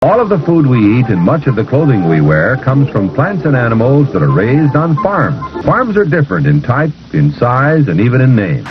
All of the food we eat and much of the clothing we wear comes from plants and animals that are raised on farms. Farms are different in type, in size, and even in name.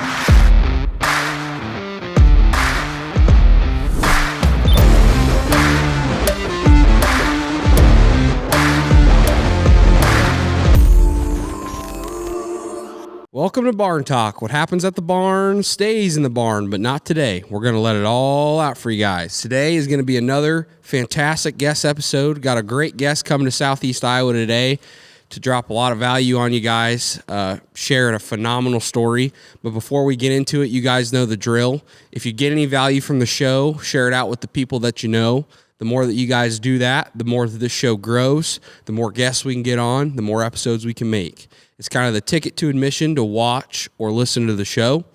Welcome to Barn Talk. What happens at the barn stays in the barn, but not today. We're going to let it all out for you guys. Today is going to be another fantastic guest episode. Got a great guest coming to Southeast Iowa today to drop a lot of value on you guys, sharing a phenomenal story. But before we get into it, you guys know the drill. If you get any value from the show, share it out with the people that you know. The more that you guys do that, the more that this show grows, the more guests we can get on, the more episodes we can make. It's kind of the ticket to admission to watch or listen to the show.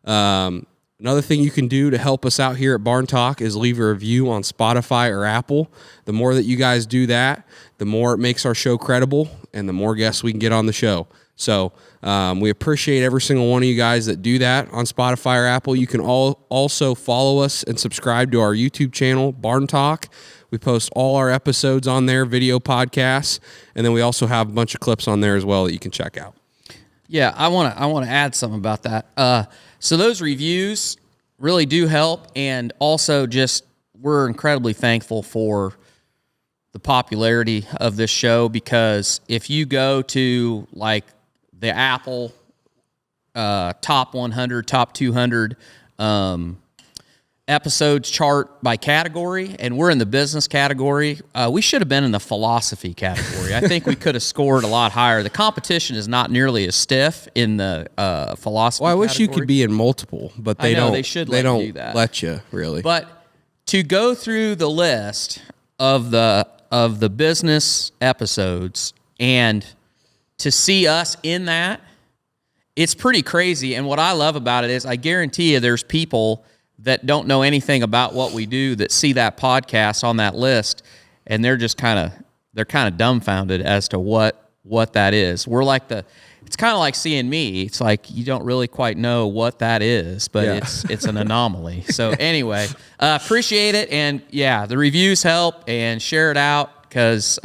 Another thing you can do to help us out here at Barn Talk is leave a review on Spotify or Apple. The more that you guys do that, the more it makes our show credible and the more guests we can get on the show. So we appreciate every single one of you guys that do that on Spotify or Apple. You can also follow us and subscribe to our YouTube channel, Barn Talk. We post all our episodes on there, video podcasts, and then we also have a bunch of clips on there as well that you can check out. Yeah, I want to add something about that. So those reviews really do help, and also just we're incredibly thankful for the popularity of this show, because if you go to like the Apple top 100, top 200 episodes chart by category, and we're in the business category. We should have been in the philosophy category. I think we could have scored a lot higher. The competition is not nearly as stiff in the philosophy Well, I wish category. you could be in multiple, but they don't. They should they let you don't do that. let you, really. But to go through the list of the business episodes and to see us in that, it's pretty crazy. And what I love about it is I guarantee you there's people that don't know anything about what we do that see that podcast on that list, and they're just kind of dumbfounded as to what that is. We're like it's kind of like seeing me. It's like you don't really quite know what that is, but Yeah. it's an anomaly. So anyway, appreciate it, and yeah, the reviews help, and share it out, because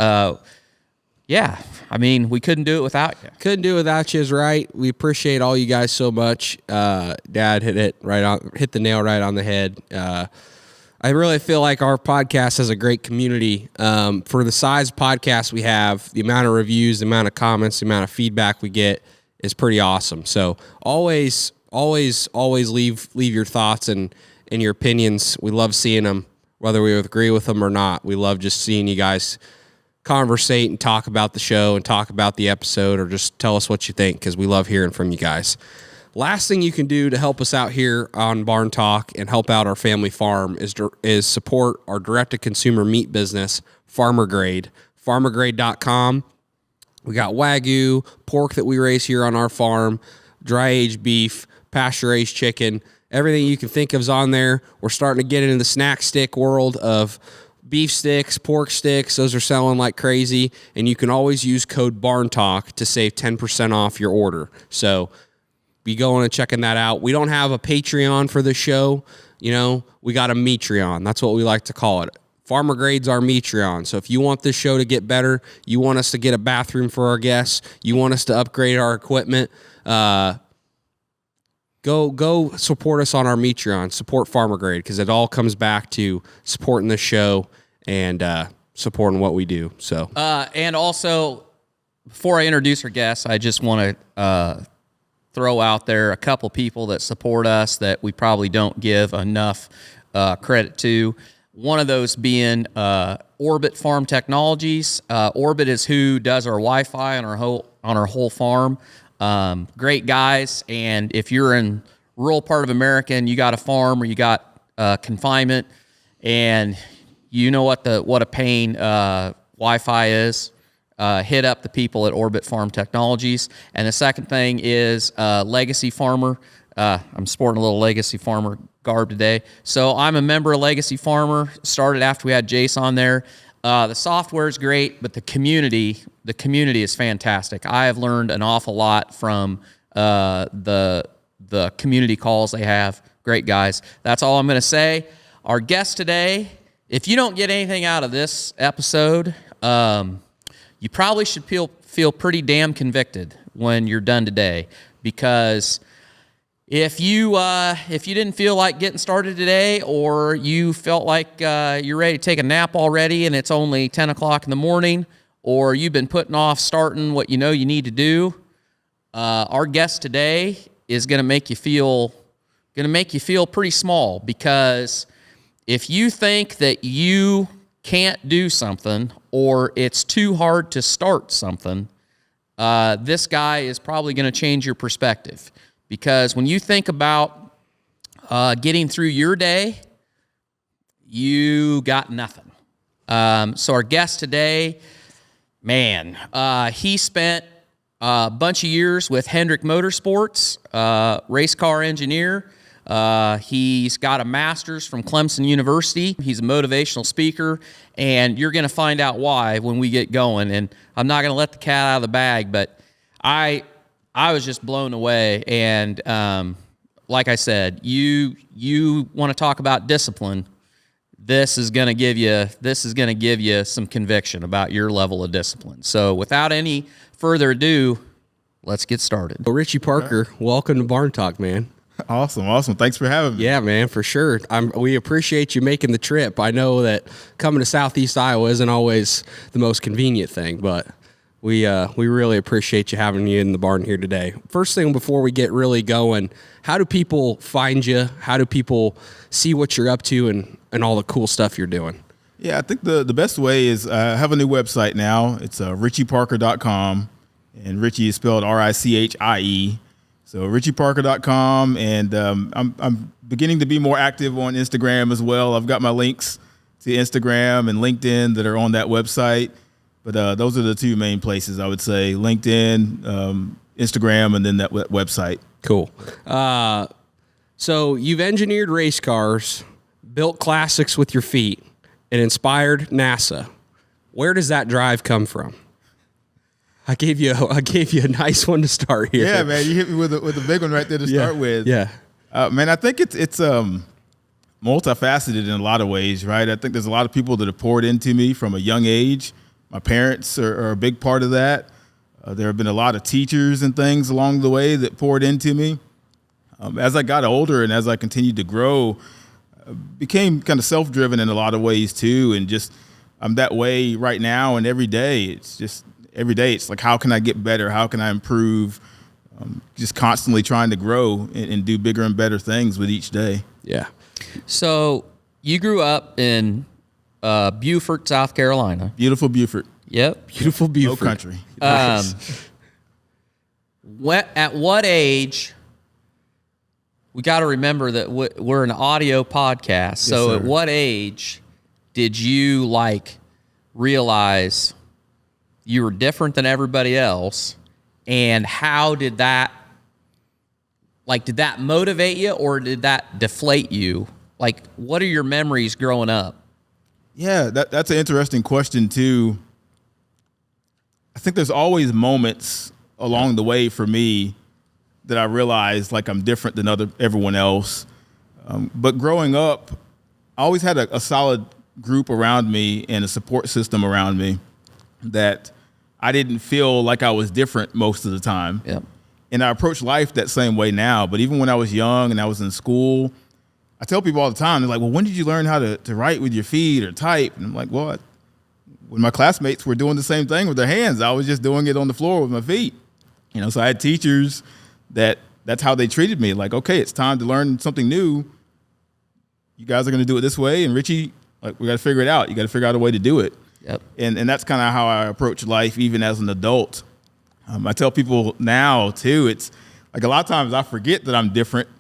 yeah, I mean, we couldn't do it without you. Couldn't do it without you is right. We appreciate all you guys so much. Dad hit the nail right on the head. I really feel like our podcast has a great community. For the size podcast we have, the amount of reviews, the amount of comments, the amount of feedback we get is pretty awesome. So always leave your thoughts and your opinions. We love seeing them, whether we agree with them or not. We love just seeing you guys conversate and talk about the show and talk about the episode, or just tell us what you think, because we love hearing from you guys. Last thing you can do to help us out here on Barn Talk and help out our family farm is support our direct-to-consumer meat business, Farmer Grade. FarmerGrade.com. We got Wagyu, pork that we raise here on our farm, dry-aged beef, pasture-raised chicken. Everything you can think of is on there. We're starting to get into the snack stick world of beef sticks, pork sticks. Those are selling like crazy, and you can always use code BARNTALK to save 10% off your order. So be going and checking that out. We don't have a Patreon for the show. We got a Metreon. That's what we like to call it. Farmer Grade's our Metreon. So if you want this show to get better, you want us to get a bathroom for our guests, you want us to upgrade our equipment, Go support us on our Metreon. Support Farmer Grade, because it all comes back to supporting the show and supporting what we do. So, and also, before I introduce our guests, I just want to throw out there a couple people that support us that we probably don't give enough credit to. One of those being Orbit Farm Technologies. Orbit is who does our Wi-Fi on our whole farm. Great guys, and if you're in rural part of America and you got a farm or you got confinement, and you know what a pain Wi-Fi is, hit up the people at Orbit Farm Technologies. And the second thing is Legacy Farmer. I'm sporting a little Legacy Farmer garb today. So I'm a member of Legacy Farmer. Started after we had Jace on there. The software is great, but the community is fantastic. I have learned an awful lot from the community calls they have. Great guys. That's all I'm going to say. Our guest today if you don't get anything out of this episode, you probably should feel pretty damn convicted when you're done today, because if you didn't feel like getting started today, or you felt like you're ready to take a nap already and it's only 10 o'clock in the morning, or you've been putting off starting what you know you need to do, our guest today is going to make you feel pretty small, because if you think that you can't do something or it's too hard to start something, this guy is probably going to change your perspective. Because when you think about getting through your day, you got nothing. So our guest today, man, he spent a bunch of years with Hendrick Motorsports, race car engineer. He's got a master's from Clemson University. He's a motivational speaker, and you're going to find out why when we get going. And I'm not going to let the cat out of the bag, but I was just blown away. And like I said, you want to talk about discipline. This is going to give you some conviction about your level of discipline. So without any further ado, let's get started. Well, Richie Parker, welcome to Barn Talk, man. Awesome. Thanks for having me. Yeah, man, for sure. We appreciate you making the trip. I know that coming to Southeast Iowa isn't always the most convenient thing, but we really appreciate you having you in the barn here today. First thing before we get really going, how do people find you? How do people see what you're up to and all the cool stuff you're doing? Yeah, I think the best way is I have a new website now. It's richieparker.com, and Richie is spelled R-I-C-H-I-E. So richieparker.com, and I'm beginning to be more active on Instagram as well. I've got my links to Instagram and LinkedIn that are on that website. But those are the two main places, I would say: LinkedIn, Instagram, and then that website. Cool. So you've engineered race cars, built classics with your feet, and inspired NASA. Where does that drive come from? I gave you a nice one to start here. Yeah, man, you hit me with a big one right there to start with. Yeah, man, I think it's multifaceted in a lot of ways, right? I think there's a lot of people that have poured into me from a young age. My parents are a big part of that. There have been a lot of teachers and things along the way that poured into me. As I got older and as I continued to grow, I became kind of self-driven in a lot of ways too. And just I'm that way right now, and every day it's like, how can I get better? How can I improve? Just constantly trying to grow and do bigger and better things with each day. Yeah. So you grew up in Beaufort, South Carolina. Beautiful Beaufort. Yep. Beautiful Beaufort. No country. At what age? We got to remember that we're an audio podcast. So sir. At what age did you realize you were different than everybody else, and how did that motivate you, or did that deflate you? What are your memories growing up? Yeah, that's an interesting question too. I think there's always moments along the way for me that I realized I'm different than everyone else. But growing up, I always had a solid group around me and a support system around me that I didn't feel like I was different most of the time. Yep. And I approach life that same way now. But even when I was young and I was in school, I tell people all the time, they're like, well, when did you learn how to write with your feet or type? And I'm like, well, when my classmates were doing the same thing with their hands, I was just doing it on the floor with my feet. So I had teachers that's how they treated me. Okay, it's time to learn something new. You guys are going to do it this way. And Richie, we got to figure it out. You got to figure out a way to do it. Yep. And that's kind of how I approach life, even as an adult. I tell people now too, it's a lot of times I forget that I'm different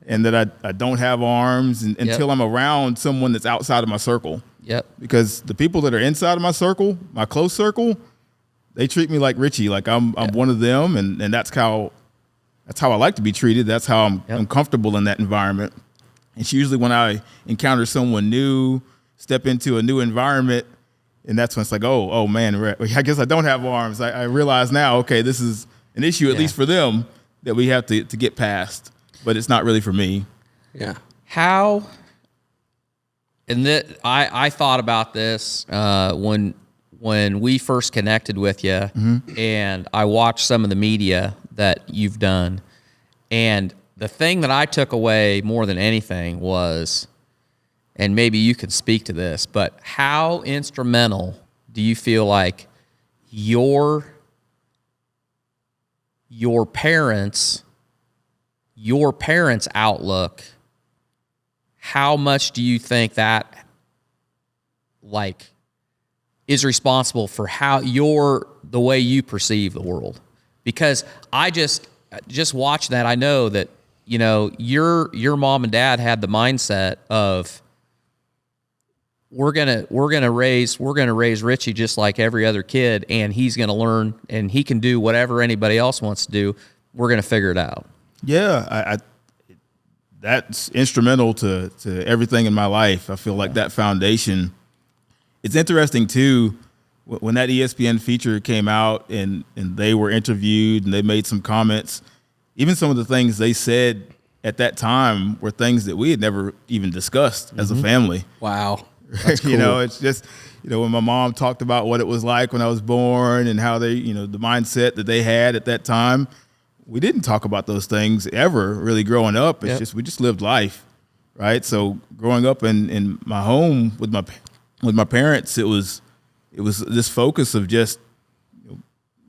and that I don't have arms until I'm around someone that's outside of my circle. Yep. Because the people that are inside of my circle, my close circle, they treat me like Richie, I'm one of them, and that's how I like to be treated. That's how I'm comfortable in that environment. It's usually when I encounter someone new, step into a new environment, and that's when it's oh man, I guess I don't have arms. I realize now, okay, this is an issue, at least for them, that we have to get past, but it's not really for me. Yeah. How And that I thought about this when we first connected with you, and I watched some of the media that you've done, and the thing that I took away more than anything was, and maybe you can speak to this, but how instrumental do you feel like your parents' outlook, how much do you think that like is responsible for how the way you perceive the world? Because I just watching that, I know that, you know, your mom and dad had the mindset of we're gonna raise Richie just like every other kid, and he's gonna learn and he can do whatever anybody else wants to do. We're gonna figure it out. Yeah, I that's instrumental to everything in my life. I feel like that foundation. It's interesting too, when that ESPN feature came out and they were interviewed and they made some comments, even some of the things they said at that time were things that we had never even discussed as a family. Wow. That's cool. You know, it's just, you know, when my mom talked about what it was like when I was born and how they, you know, the mindset that they had at that time, we didn't talk about those things ever really growing up. It's just, we just lived life, right? So growing up in my home with my parents, it was this focus of just, you know,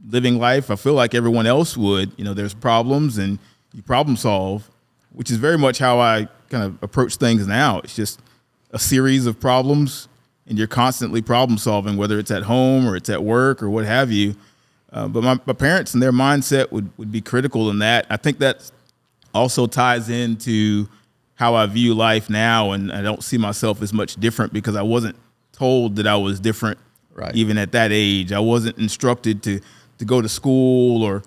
living life. I feel like everyone else would, you know, there's problems and you problem solve, which is very much how I kind of approach things now. It's just a series of problems and you're constantly problem solving, whether it's at home or it's at work or what have you. But my parents and their mindset would be critical in that. I think that also ties into how I view life now, and I don't see myself as much different because I wasn't told that I was different. Right. Even at that age, I wasn't instructed to go to school or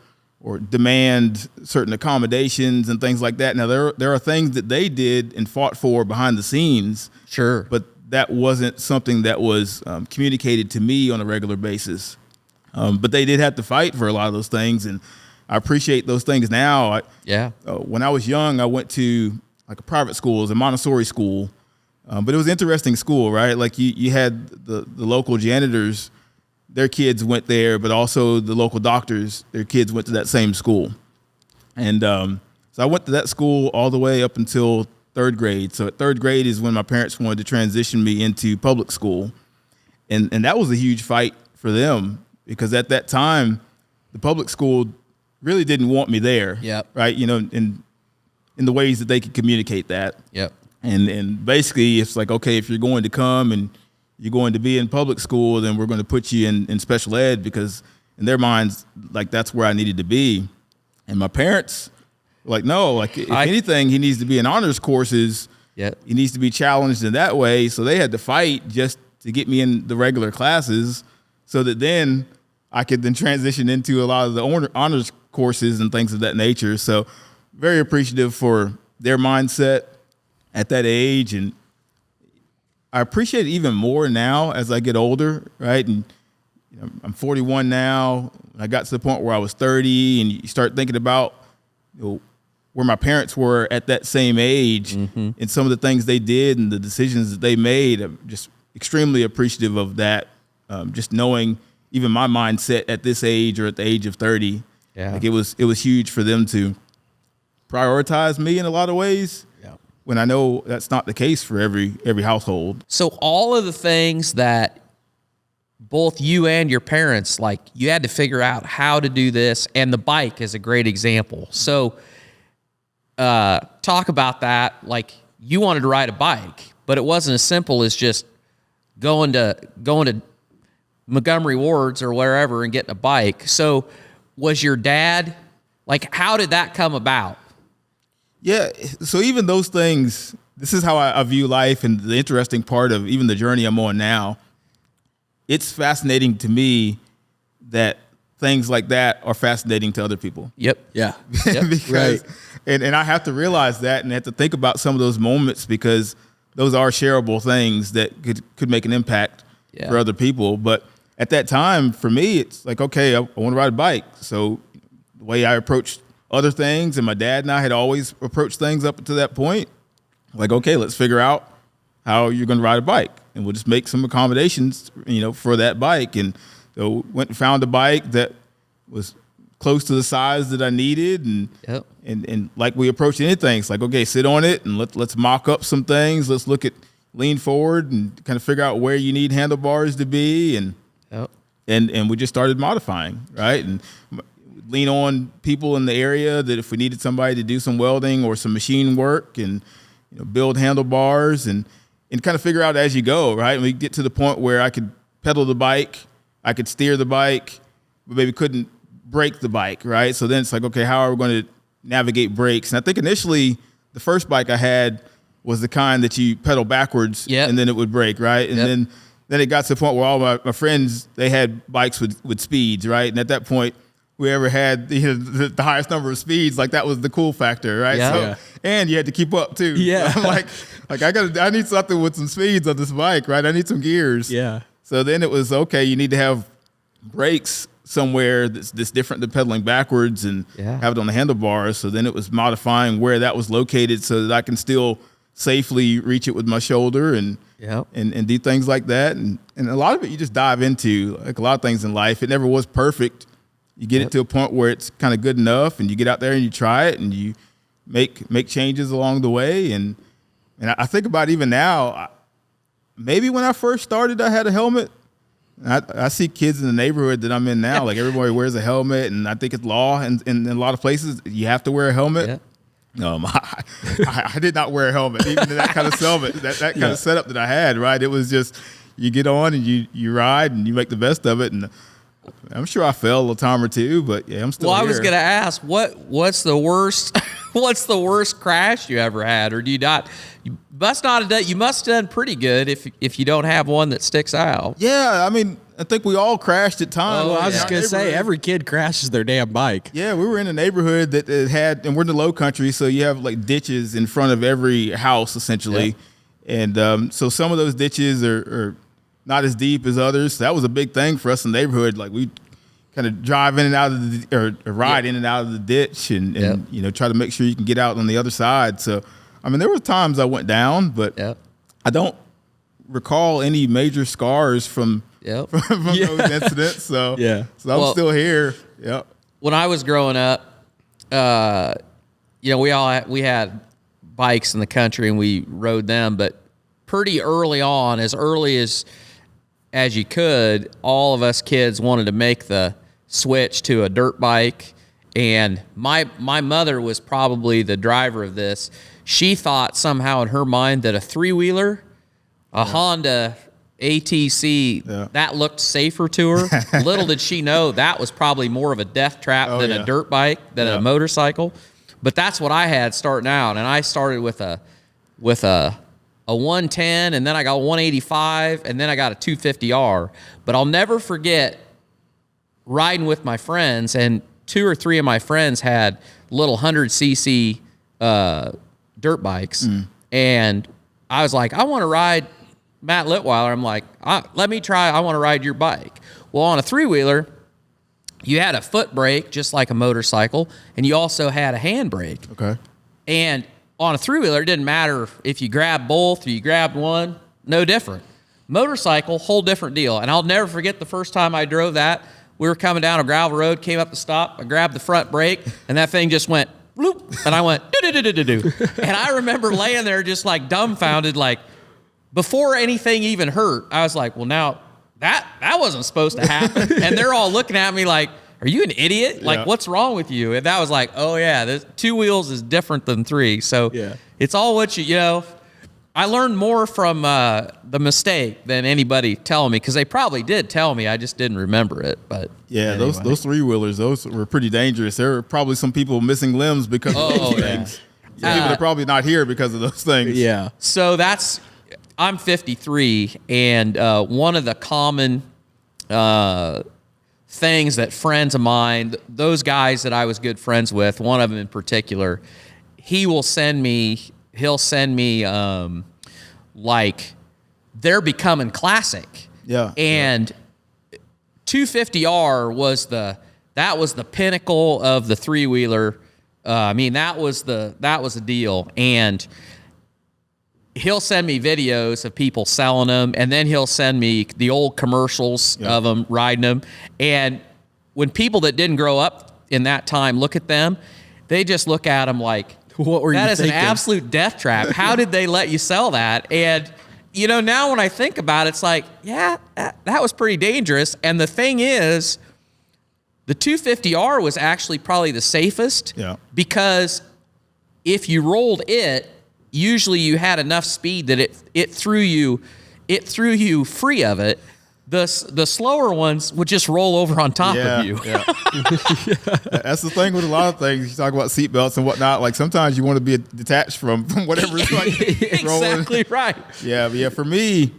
demand certain accommodations and things like that. Now there are things that they did and fought for behind the scenes. Sure, but that wasn't something that was communicated to me on a regular basis. But they did have to fight for a lot of those things, and I appreciate those things now. When I was young, I went to like a private school, it was a Montessori school, but it was an interesting school, right? Like you had the local janitors, their kids went there, but also the local doctors, their kids went to that same school. And so I went to that school all the way up until third grade. So at third grade is when my parents wanted to transition me into public school. And that was a huge fight for them, because at that time, the public school really didn't want me there. Yep. Right. You know, in the ways that they could communicate that. Yep. And basically it's like, okay, if you're going to come and you're going to be in public school, then we're going to put you in special ed, because in their minds, like, that's where I needed to be. And my parents were like, no, like if anything, he needs to be in honors courses. Yep. He needs to be challenged in that way. So they had to fight just to get me in the regular classes, so that then I could then transition into a lot of the honors courses and things of that nature. So very appreciative for their mindset at that age. And I appreciate it even more now as I get older, right? And you know, I'm 41 now. I got to the point where I was 30, and you start thinking about, you know, where my parents were at that same age, and some of the things they did and the decisions that they made. I'm just extremely appreciative of that. Just knowing even my mindset at this age, or at the age of 30, like it was huge for them to prioritize me in a lot of ways. Yeah. When I know that's not the case for every household. So all of the things that both you and your parents, like, you had to figure out how to do this, and the bike is a great example. So talk about that. Like, you wanted to ride a bike, but it wasn't as simple as just going to Montgomery Wards or wherever and getting a bike. So was your dad, like, how did that come about? Yeah. So even those things, this is how I view life, and the interesting part of even the journey I'm on now. It's fascinating to me that things like that are fascinating to other people. Yep. Yeah. Yep. Because, and I have to realize that, and have to think about some of those moments, because those are shareable things that could make an impact for other people. But at that time, for me, it's like, okay, I want to ride a bike. So the way I approached other things, and my dad and I had always approached things up to that point, like, okay, let's figure out how you're going to ride a bike, and we'll just make some accommodations, for that bike. And so went and found a bike that was close to the size that I needed, and and like we approach anything, it's like, okay, sit on it and let's mock up some things. Let's look at lean forward and kind of figure out where you need handlebars to be, and we just started modifying, right? And lean on people in the area that if we needed somebody to do some welding or some machine work, and build handlebars and kind of figure out as you go, right? And we get to the point where I could pedal the bike, I could steer the bike, but maybe couldn't brake the bike, right? So then it's like, okay, how are we going to navigate brakes? And I think initially the first bike I had was the kind that you pedal backwards and then it would brake, right? And then it got to the point where all my friends, they had bikes with speeds, right? And at that point, whoever had the highest number of speeds, like that was the cool factor, right? And you had to keep up too. Yeah. So like I need something with some speeds on this bike, right? I need some gears. Yeah. So then it was, okay, you need to have brakes somewhere that's different than pedaling backwards, and have it on the handlebars. So then it was modifying where that was located so that I can still safely reach it with my shoulder and do things like that. And a lot of it you just dive into, like a lot of things in life. It never was perfect. You get it to a point where it's kind of good enough, and you get out there and you try it and you make changes along the way. And I think about even now, maybe when I first started, I had a helmet. I see kids in the neighborhood that I'm in now, like everybody wears a helmet, and I think it's law in a lot of places you have to wear a helmet. I did not wear a helmet, even in that kind of that kind of setup that I had, right? It was just, you get on and you ride and you make the best of it. And I'm sure I fell a time or two, but I'm still here. I was going to ask, what's the worst what's the worst crash you ever had? Or do you not? You must have done pretty good if you don't have one that sticks out. Yeah, I mean, I think we all crashed at times. I was just going to say, every kid crashes their damn bike. Yeah, we were in a neighborhood that had, and we're in the low country, so you have like ditches in front of every house essentially. And so some of those ditches are not as deep as others. So that was a big thing for us in the neighborhood. Like we kind of drive in and out of or ride in and out of the ditch and try to make sure you can get out on the other side. So, I mean, there were times I went down, but I don't recall any major scars from those incidents. So, so I'm still here. Yep. When I was growing up, we had bikes in the country and we rode them, but pretty early on, as early as you could, all of us kids wanted to make the switch to a dirt bike. And my mother was probably the driver of this. She thought somehow in her mind that a three-wheeler, a Honda ATC, that looked safer to her. Little did she know that was probably more of a death trap than a dirt bike, than a motorcycle. But that's what I had starting out. And I started with a 110, and then I got a 185, and then I got a 250R. But I'll never forget riding with my friends, and 2 or 3 of my friends had little 100cc dirt bikes. And I was like, I want to ride Matt Litweiler. I'm like, let me try. I want to ride your bike. Well, on a three-wheeler, you had a foot brake, just like a motorcycle, and you also had a hand brake. Okay. And on a three-wheeler, it didn't matter if you grabbed both or you grabbed one, no different. Motorcycle, whole different deal. And I'll never forget the first time I drove that. We were coming down a gravel road, came up the stop, I grabbed the front brake, and that thing just went, bloop, and I went, do-do-do-do-do-do. And I remember laying there just like dumbfounded, like, before anything even hurt, I was like, well, now, that wasn't supposed to happen. And they're all looking at me like, are you an idiot? Like, what's wrong with you? And that was like, oh, yeah, this 2 wheels is different than 3. So it's all what I learned more from the mistake than anybody telling me, because they probably did tell me. I just didn't remember it. But yeah, anyway. those three-wheelers, those were pretty dangerous. There were probably some people missing limbs because of those things. Some people are probably not here because of those things. Yeah. So I'm 53, and one of the common things that friends of mine, those guys that I was good friends with, one of them in particular, he'll send me like they're becoming classic. Yeah. And 250R was the pinnacle of the three-wheeler. I mean, that was the deal. And he'll send me videos of people selling them, and then he'll send me the old commercials of them riding them. And when people that didn't grow up in that time look at them, they just look at them like, What were you that is thinking? an absolute death trap. How did they let you sell that? And, you know, now when I think about it, it's like, yeah, that was pretty dangerous. And the thing is, the 250R was actually probably the safest because if you rolled it, usually you had enough speed that it threw you free of it. The slower ones would just roll over on top of you. Yeah. That's the thing with a lot of things. You talk about seatbelts and whatnot. Like sometimes you want to be detached from whatever's like Exactly right. Yeah. For me,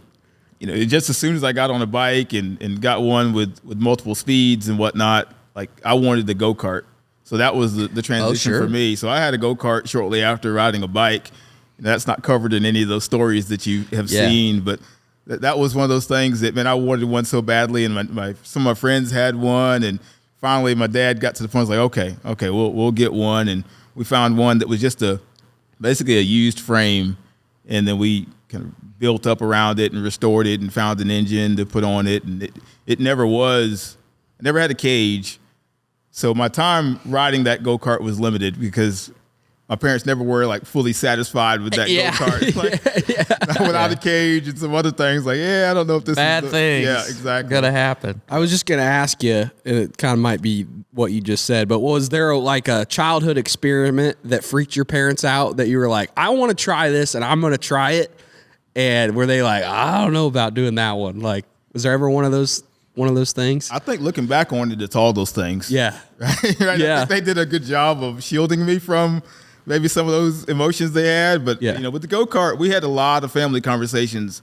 you know, just as soon as I got on a bike and got one with multiple speeds and whatnot, like I wanted the go-kart. So that was the transition for me. So I had a go-kart shortly after riding a bike. And that's not covered in any of those stories that you have seen, but that was one of those things that, man, I wanted one so badly, and some of my friends had one, and finally my dad got to the point, like, okay, we'll get one, and we found one that was just basically a used frame, and then we kind of built up around it and restored it and found an engine to put on it, and it never had a cage, so my time riding that go-kart was limited because my parents never were like fully satisfied with that go-kart. Like, without a cage and some other things. Like, I don't know if this bad is things. Yeah, exactly. Gonna happen. I was just going to ask you, and it kind of might be what you just said, but was there like a childhood experiment that freaked your parents out that you were like, I want to try this and I'm going to try it? And were they like, I don't know about doing that one? Like, was there ever one of those things? I think looking back on it, it's all those things. Yeah. Right? Yeah. I think they did a good job of shielding me from maybe some of those emotions they had. But, you know, with the go-kart, we had a lot of family conversations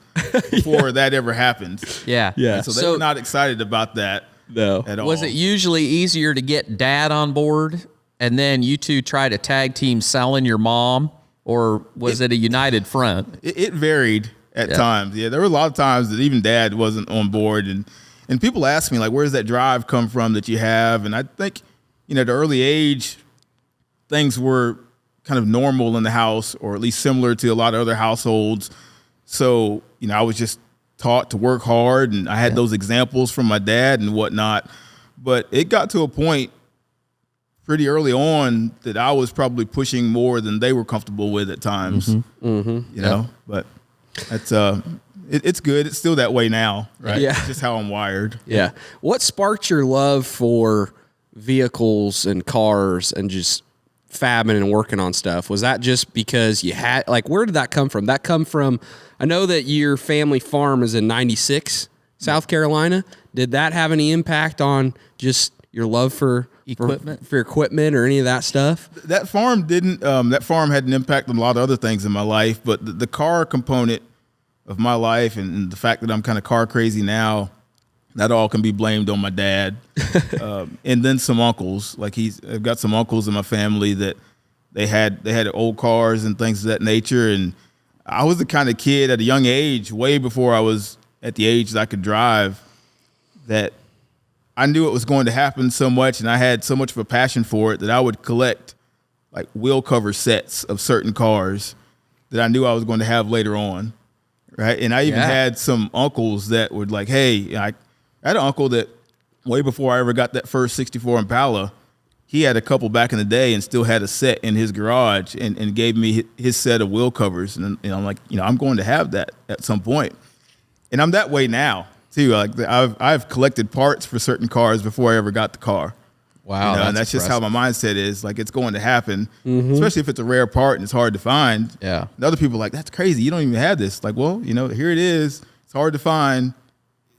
before that ever happened. Yeah. And so they were not excited about that at all. Was it usually easier to get dad on board and then you two try to tag team selling your mom, or was it a united front? It varied at times. Yeah, there were a lot of times that even dad wasn't on board. And people ask me, like, where does that drive come from that you have? And I think, you know, at an early age, things were kind of normal in the house, or at least similar to a lot of other households. So, you know, I was just taught to work hard, and I had those examples from my dad and whatnot. But it got to a point pretty early on that I was probably pushing more than they were comfortable with at times. You know, but that's it's good. It's still that way now, right? Yeah. It's just how I'm wired. Yeah. What sparked your love for vehicles and cars and just fabbing and working on stuff? Was that just because you had, like, where did that come from? That come from, I know that your family farm is in 96, South Carolina. Did that have any impact on just your love for equipment or any of that stuff? That farm didn't. That farm had an impact on a lot of other things in my life, but the car component of my life and the fact that I'm kind of car crazy now, that all can be blamed on my dad. And then some uncles. Like I've got some uncles in my family that they had old cars and things of that nature. And I was the kind of kid at a young age, way before I was at the age that I could drive, that I knew it was going to happen so much, and I had so much of a passion for it that I would collect like wheel cover sets of certain cars that I knew I was going to have later on, right? And I even had some uncles that would like, hey, I had an uncle that way before I ever got that first 64 Impala, he had a couple back in the day and still had a set in his garage and gave me his set of wheel covers. And I'm like, you know, I'm going to have that at some point. And I'm that way now too. Like I've collected parts for certain cars before I ever got the car. Wow. You know, and that's just how my mindset is. Like, it's going to happen, especially if it's a rare part and it's hard to find. Yeah. And other people are like, that's crazy. You don't even have this. Like, well, you know, here it is. It's hard to find.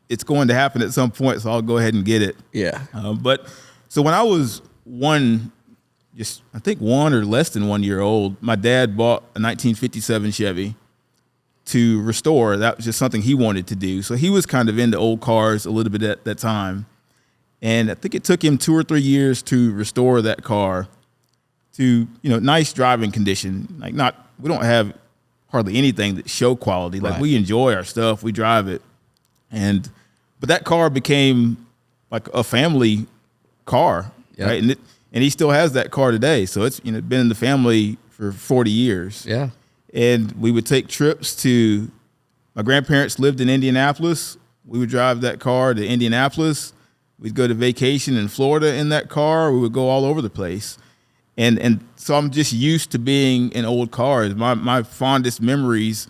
It's going to happen at some point, so I'll go ahead and get it. Yeah. But so when I was one or less than 1 year old, my dad bought a 1957 Chevy to restore. That was just something he wanted to do. So he was kind of into old cars a little bit at that time. And I think it took him 2 or 3 years to restore that car to, you know, nice driving condition. Like we don't have hardly anything that show quality. Like we enjoy our stuff, we drive it. But that car became like a family car, right? And he still has that car today. So it's, you know, been in the family for 40 years. Yeah. And we would take trips to, my grandparents lived in Indianapolis. We would drive that car to Indianapolis. We'd go to vacation in Florida in that car. We would go all over the place. And so I'm just used to being in old cars. My fondest memories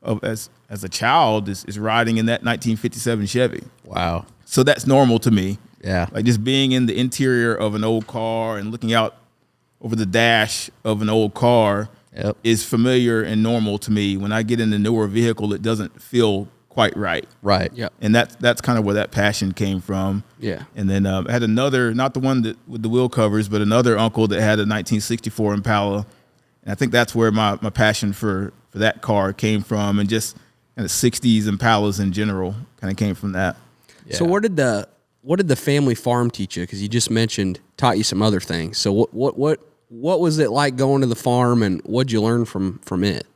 of as a child is riding in that 1957 Chevy. Wow. So that's normal to me. Yeah. Like just being in the interior of an old car and looking out over the dash of an old car is familiar and normal to me. When I get in a newer vehicle, it doesn't feel quite right. Right. Yeah. And that's kind of where that passion came from. Yeah. And then I had another, not the one that with the wheel covers, but another uncle that had a 1964 Impala. And I think that's where my passion for that car came from, and just kind of 60s Impalas in general kind of came from that. Yeah. So what did the family farm teach you? Because you just mentioned taught you some other things. So what was it like going to the farm, and what'd you learn from it?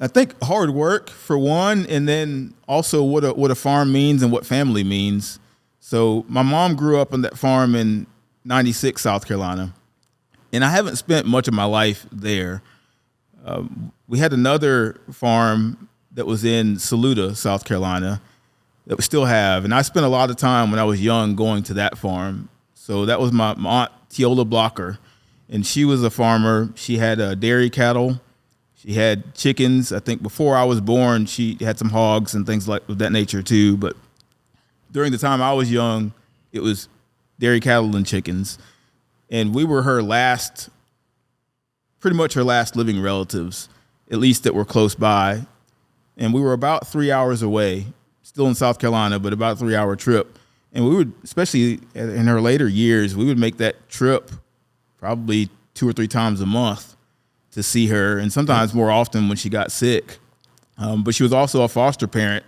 I think hard work for one, and then also what a farm means and what family means. So my mom grew up on that farm in 96, South Carolina, and I haven't spent much of my life there. We had another farm that was in Saluda, South Carolina, that we still have, and I spent a lot of time when I was young going to that farm. So that was my aunt Teola Blocker, and she was a farmer. She had dairy cattle. She had chickens. I think before I was born, she had some hogs and things like of that nature too. But during the time I was young, it was dairy cattle and chickens. And we were pretty much her last living relatives, at least that were close by. And we were about 3 hours away, still in South Carolina, but about a 3-hour trip. And we would, especially in her later years, we would make that trip probably 2 or 3 times a month to see her, and sometimes more often when she got sick. But she was also a foster parent,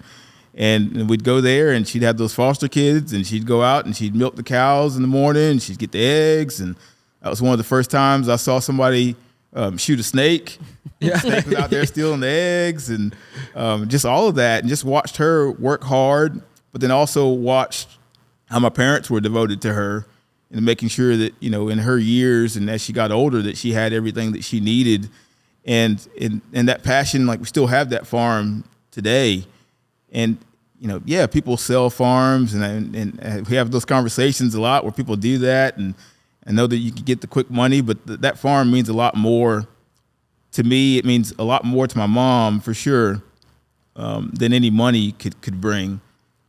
and we'd go there, and she'd have those foster kids, and she'd go out and she'd milk the cows in the morning, and she'd get the eggs, and that was one of the first times I saw somebody shoot a snake. Yeah. The snake was out there stealing the eggs, and just all of that, and just watched her work hard, but then also watched how my parents were devoted to her and making sure that, in her years and as she got older, that she had everything that she needed. And that passion, like we still have that farm today. And, people sell farms, and we have those conversations a lot where people do that. And I know that you can get the quick money, but that farm means a lot more to me. It means a lot more to my mom, for sure, than any money could bring.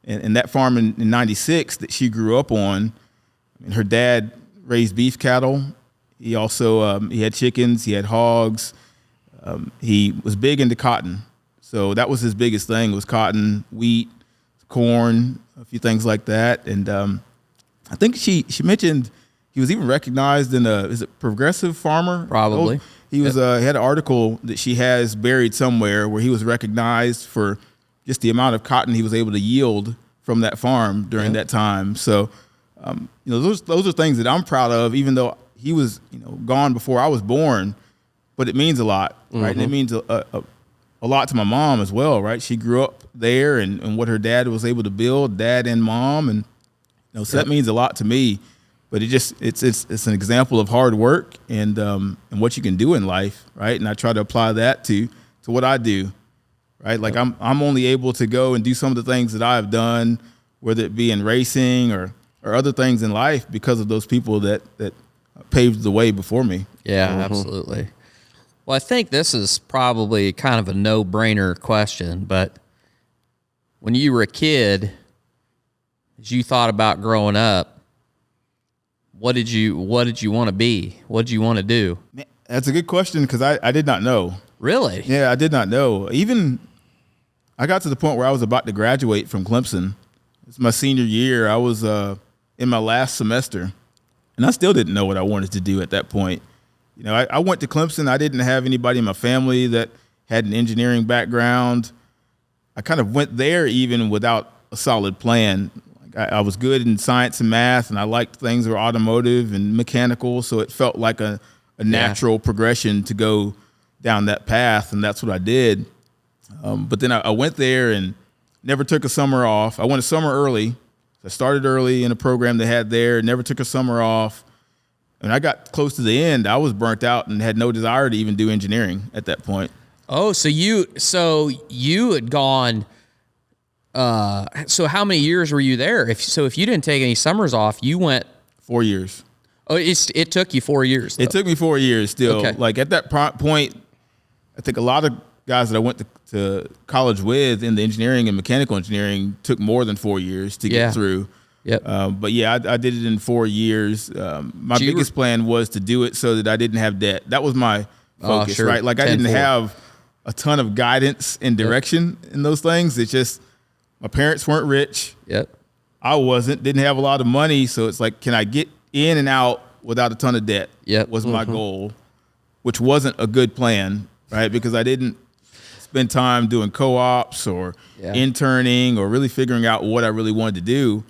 And that farm in 96 that she grew up on, her dad raised beef cattle. He also he had chickens, he had hogs. He was big into cotton. So that was his biggest thing, was cotton, wheat, corn, a few things like that. And I think she mentioned he was even recognized in is it Progressive Farmer? Probably. He was he had an article that she has buried somewhere where he was recognized for just the amount of cotton he was able to yield from that farm during that time. So those are things that I'm proud of, even though he was gone before I was born. But it means a lot, right? And it means a lot to my mom as well, right? She grew up there, and what her dad was able to build, dad and mom, and so that means a lot to me. But it's an example of hard work and what you can do in life, right? And I try to apply that to what I do, right? Like I'm only able to go and do some of the things that I've done, whether it be in racing or other things in life, because of those people that paved the way before me. Yeah, absolutely. Well, I think this is probably kind of a no-brainer question, but when you were a kid, as you thought about growing up, what did you want to be? What did you want to do? Man, that's a good question, because I did not know. Really? Yeah, I did not know. Even I got to the point where I was about to graduate from Clemson. It's my senior year. I was in my last semester, and I still didn't know what I wanted to do at that point. I went to Clemson. I didn't have anybody in my family that had an engineering background. I kind of went there even without a solid plan. I was good in science and math, and I liked things that were automotive and mechanical, so it felt like a natural progression to go down that path, and that's what I did. But then I went there and never took a summer off. I went a summer early. I started early in a program they had there, never took a summer off. And I got close to the end, I was burnt out and had no desire to even do engineering at that point. Oh, so you had gone. So how many years were you there? If you didn't take any summers off, you went 4 years. Oh, it took you 4 years. Though. It took me 4 years still. Okay. Like at that point, I think a lot of guys that I went to college with in the engineering and mechanical engineering took more than 4 years to get through. Yep. But yeah, I did it in 4 years. My biggest plan was to do it so that I didn't have debt. That was my focus, sure. right? Like I didn't have a ton of guidance and direction in those things. It's just my parents weren't rich. Yep. I didn't have a lot of money. So it's like, can I get in and out without a ton of debt? Yep. Was my goal, which wasn't a good plan, right? Because I didn't spend time doing co-ops or interning or really figuring out what I really wanted to do.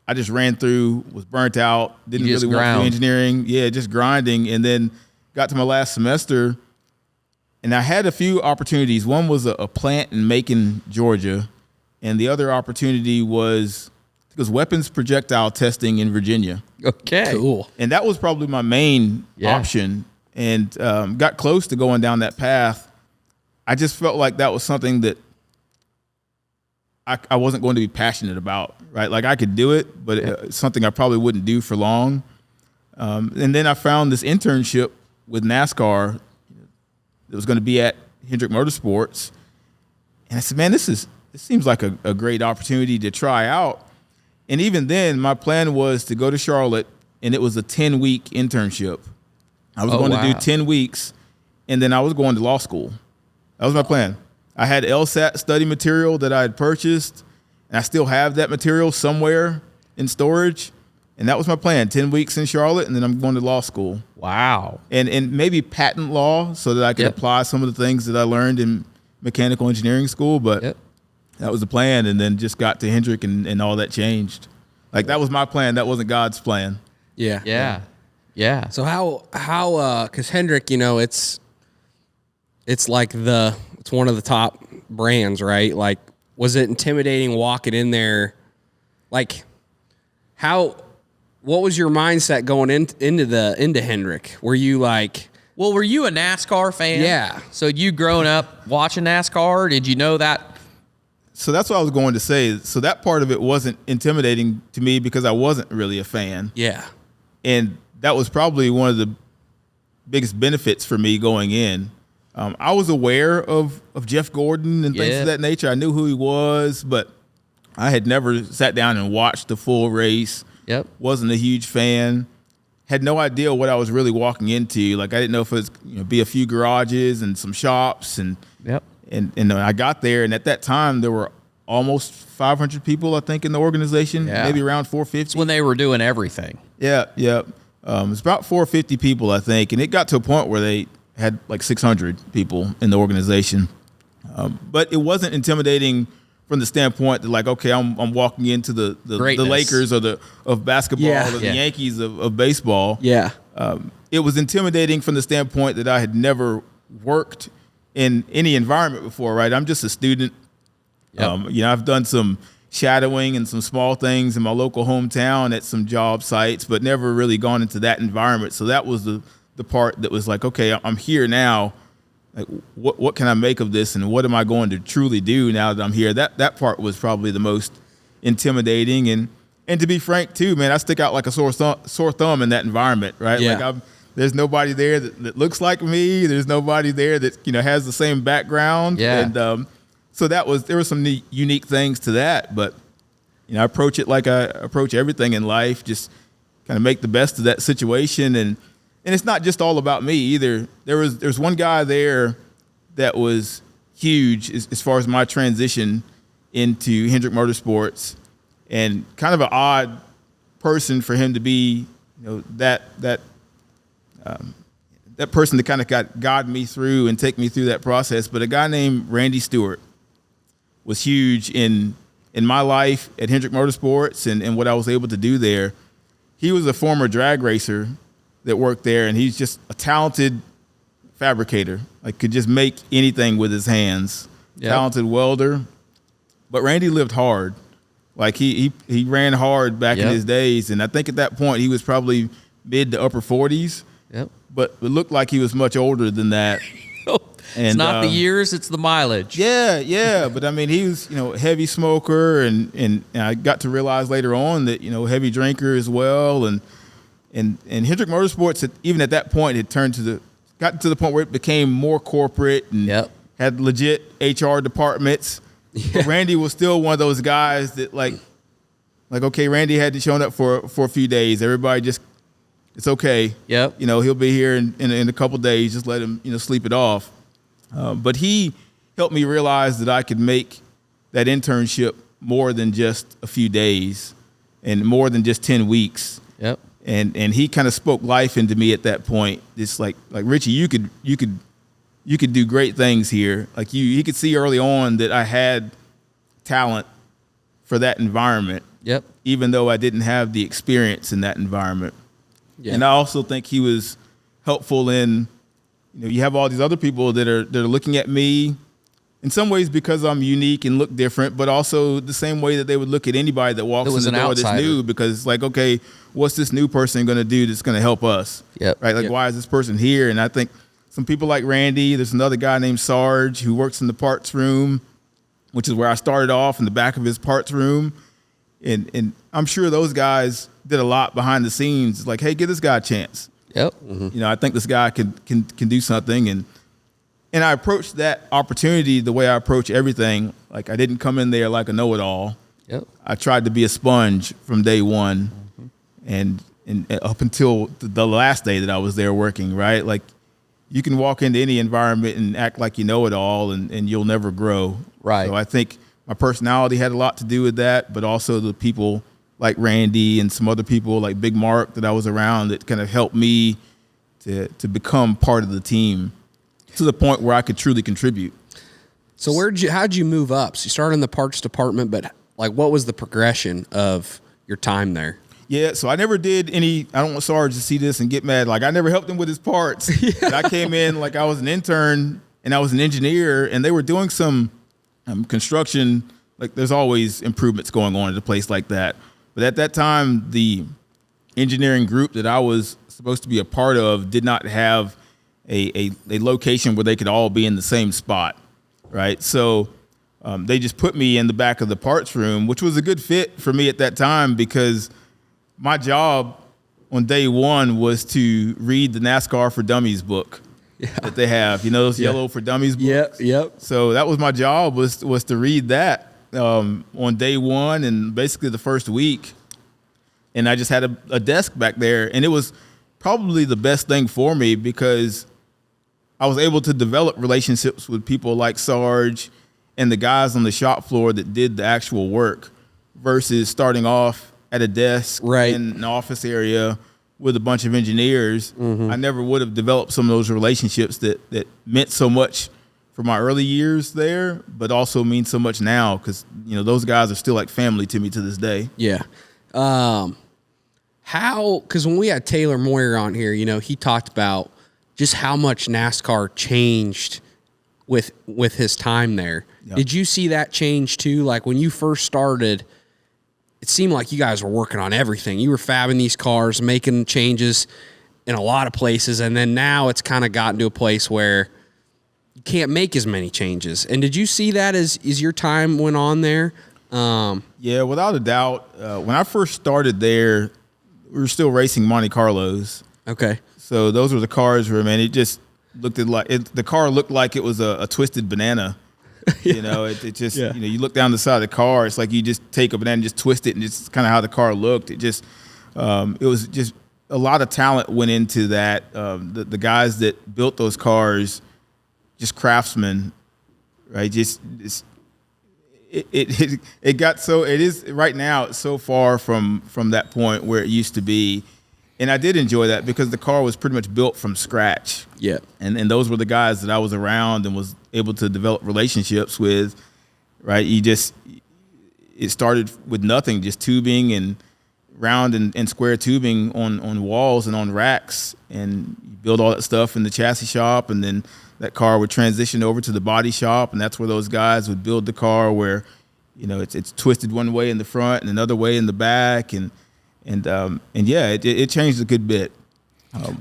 I just ran through, was burnt out, didn't really want to do engineering. Yeah, just grinding. And then got to my last semester, and I had a few opportunities. One was a plant in Macon, Georgia, and the other opportunity was weapons projectile testing in Virginia. Okay. Cool. And that was probably my main option, and got close to going down that path. I just felt like that was something that I wasn't going to be passionate about, right? Like I could do it, but it's something I probably wouldn't do for long. And then I found this internship with NASCAR that was going to be at Hendrick Motorsports. And I said, man, this seems like a great opportunity to try out. And even then, my plan was to go to Charlotte, and it was a 10-week internship. I was going to do 10 weeks, and then I was going to law school. That was my plan. I had LSAT study material that I had purchased, and I still have that material somewhere in storage. And that was my plan, 10 weeks in Charlotte, and then I'm going to law school. Wow. And maybe patent law so that I could apply some of the things that I learned in mechanical engineering school. But that was the plan, and then just got to Hendrick and all that changed. Like that was my plan. That wasn't God's plan. Yeah. Yeah. Yeah. So how because Hendrick, it's like it's one of the top brands, right? Like, was it intimidating walking in there? Like, what was your mindset going into Hendrick? Were you like, well, were you a NASCAR fan? Yeah. So you grown up watching NASCAR? Did you know that? So that's what I was going to say. So that part of it wasn't intimidating to me because I wasn't really a fan. Yeah. And that was probably one of the biggest benefits for me going in. I was aware of Jeff Gordon and things of that nature. I knew who he was, but I had never sat down and watched the full race. Yep. Wasn't a huge fan. Had no idea what I was really walking into. Like I didn't know if it was be a few garages and some shops and I got there, and at that time there were almost 500 people I think in the organization, maybe around 450. It's when they were doing everything. Yeah. It's about 450 people I think, and it got to a point where they had like 600 people in the organization. But it wasn't intimidating from the standpoint that like, okay, I'm walking into the Lakers or of basketball or the Yankees of baseball. Yeah. It was intimidating from the standpoint that I had never worked in any environment before, right? I'm just a student. Yep. I've done some shadowing and some small things in my local hometown at some job sites, but never really gone into that environment. So that was the part that was like, okay, I'm here now. Like, what can I make of this, and what am I going to truly do now that I'm here? That part was probably the most intimidating, and to be frank too, man, I stick out like a sore thumb in that environment, right? Yeah. Like there's nobody there that looks like me. There's nobody there that has the same background. Yeah. And so there were some unique things to that, but I approach it like I approach everything in life, just kind of make the best of that situation. And it's not just all about me either. There's one guy there that was huge as far as my transition into Hendrick Motorsports, and kind of an odd person for him to be, that person that kind of guide me through and take me through that process. But a guy named Randy Stewart was huge in my life at Hendrick Motorsports and what I was able to do there. He was a former drag racer that worked there, and he's just a talented fabricator. Like, could just make anything with his hands. Yep. Talented welder. But Randy lived hard. Like he ran hard back in his days, and I think at that point he was probably mid to upper 40s. Yep. But it looked like he was much older than that. It's not the years, it's the mileage. Yeah. But I mean, he was, a heavy smoker, and I got to realize later on that, heavy drinker as well. And Hendrick Motorsports, even at that point, had got to the point where it became more corporate and had legit HR departments. Yeah. But Randy was still one of those guys that like, okay, Randy hadn't shown up for a few days. Everybody just, it's okay. Yep. He'll be here in a couple days. Just let him, sleep it off. But he helped me realize that I could make that internship more than just a few days and more than just 10 weeks. Yep. And he kind of spoke life into me at that point. It's like Richie, you could do great things here. Like he could see early on that I had talent for that environment. Yep. Even though I didn't have the experience in that environment. Yeah. And I also think he was helpful in, you have all these other people that are looking at me in some ways because I'm unique and look different, but also the same way that they would look at anybody that walks in the door that's new, because like, okay, what's this new person going to do that's going to help us? Yep. Right? Like, why is this person here? And I think some people like Randy, there's another guy named Sarge who works in the parts room, which is where I started off, in the back of his parts room. And I'm sure those guys did a lot behind the scenes. Like, hey, give this guy a chance. Yep. Mm-hmm. I think this guy can do something. And I approached that opportunity the way I approach everything. Like, I didn't come in there like a know-it-all. Yep. I tried to be a sponge from day one, and up until the last day that I was there working, right? Like, you can walk into any environment and act like you know it all, and you'll never grow. Right. So I think my personality had a lot to do with that, but also the people like Randy and some other people like Big Mark that I was around that kind of helped me to become part of the team to the point where I could truly contribute. So how'd you move up? So you started in the parts department, but like, what was the progression of your time there? Yeah, so I never did any, I don't want Sarge to see this and get mad. Like, I never helped him with his parts. Yeah. I came in like I was an intern and I was an engineer, and they were doing some construction. Like, there's always improvements going on at a place like that. But at that time, the engineering group that I was supposed to be a part of did not have a location where they could all be in the same spot, right? So they just put me in the back of the parts room, which was a good fit for me at that time, because my job on day one was to read the NASCAR for Dummies book that they have. Those Yellow for Dummies books? Yep. So that was my job, was to read that on day one and basically the first week. And I just had a desk back there. And it was probably the best thing for me, because I was able to develop relationships with people like Sarge and the guys on the shop floor that did the actual work, versus starting off at a desk in an office area with a bunch of engineers. Mm-hmm. I never would have developed some of those relationships that meant so much for my early years there, but also mean so much now, because those guys are still like family to me to this day. Yeah. Because when we had Taylor Moyer on here, he talked about just how much NASCAR changed with his time there. Yep. Did you see that change too? Like, when you first started, it seemed like you guys were working on everything. You were fabbing these cars, making changes in a lot of places, and then now it's kind of gotten to a place where you can't make as many changes. And did you see that as your time went on there? Yeah, without a doubt. When I first started there, we were still racing Monte Carlos. Okay. So those were the cars where, man, it just looked like the car looked like it was a twisted banana. It just, you look down the side of the car, it's like you just take a banana and just twist it, and just kind of how the car looked. It just, it was just a lot of talent went into that. The guys that built those cars, just craftsmen, right? It got so, it is right now, it's so far from that point where it used to be. And I did enjoy that, because the car was pretty much built from scratch. Yeah. And those were the guys that I was around and was able to develop relationships with, right? It started with nothing, just tubing and round and square tubing on walls and on racks, and you build all that stuff in the chassis shop, and then that car would transition over to the body shop, and that's where those guys would build the car where, it's twisted one way in the front and another way in the back, and it changed a good bit.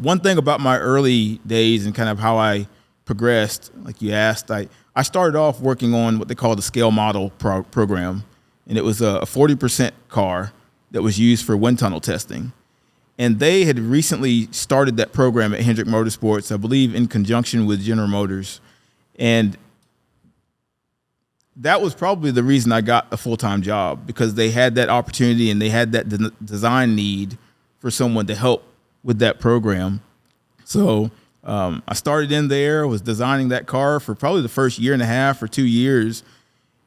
One thing about my early days and kind of how I progressed, like you asked, I started off working on what they call the scale model program, and it was a 40% car that was used for wind tunnel testing. And they had recently started that program at Hendrick Motorsports, I believe in conjunction with General Motors. And that was probably the reason I got a full-time job, because they had that opportunity and they had that design need for someone to help with that program. So I started in there, was designing that car for probably the first year and a half or 2 years.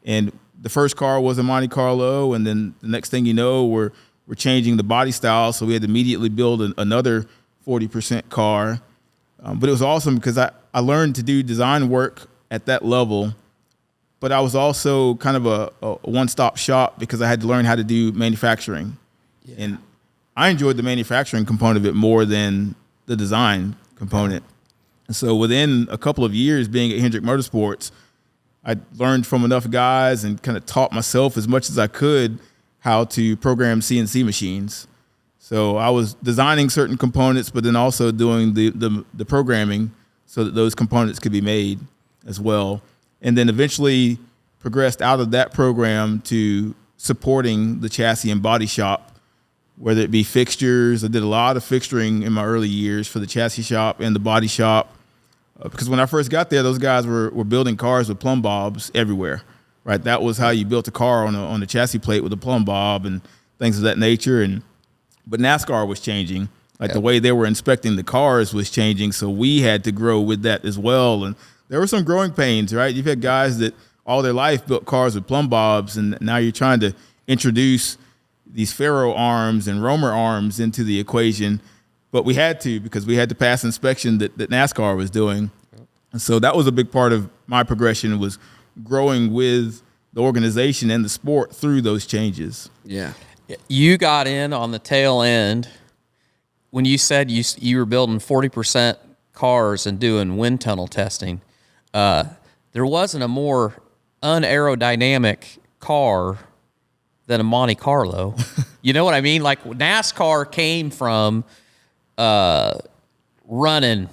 And the first car was a Monte Carlo, and then the next thing you know, we're changing the body style, so we had to immediately build another 40% car. But it was awesome because I learned to do design work at that level, but I was also kind of a one-stop shop because I had to learn how to do manufacturing. Yeah. And I enjoyed the manufacturing component of it more than the design component. And so within a couple of years being at Hendrick Motorsports, I learned from enough guys and kind of taught myself as much as I could how to program CNC machines. So I was designing certain components, but then also doing the programming so that those components could be made as well. And then eventually progressed out of that program to supporting the chassis and body shop, whether it be fixtures. I did a lot of fixturing in my early years for the chassis shop and the body shop. Because when I first got there, those guys were building cars with plumb bobs everywhere. Right, that was how you built a car on a chassis plate with a plumb bob and things of that nature. But NASCAR was changing, like the way they were inspecting the cars was changing, so we had to grow with that as well. And there were some growing pains, right? You've had guys that all their life built cars with plumb bobs, and now you're trying to introduce these ferro arms and romer arms into the equation. But we had to, because we had to pass inspection that NASCAR was doing. And so that was a big part of my progression, was growing with the organization and the sport through those changes. Yeah. You got in on the tail end when you said you were building 40% cars and doing wind tunnel testing. There wasn't a more unaerodynamic car than a Monte Carlo. You know what I mean? Like NASCAR came from running,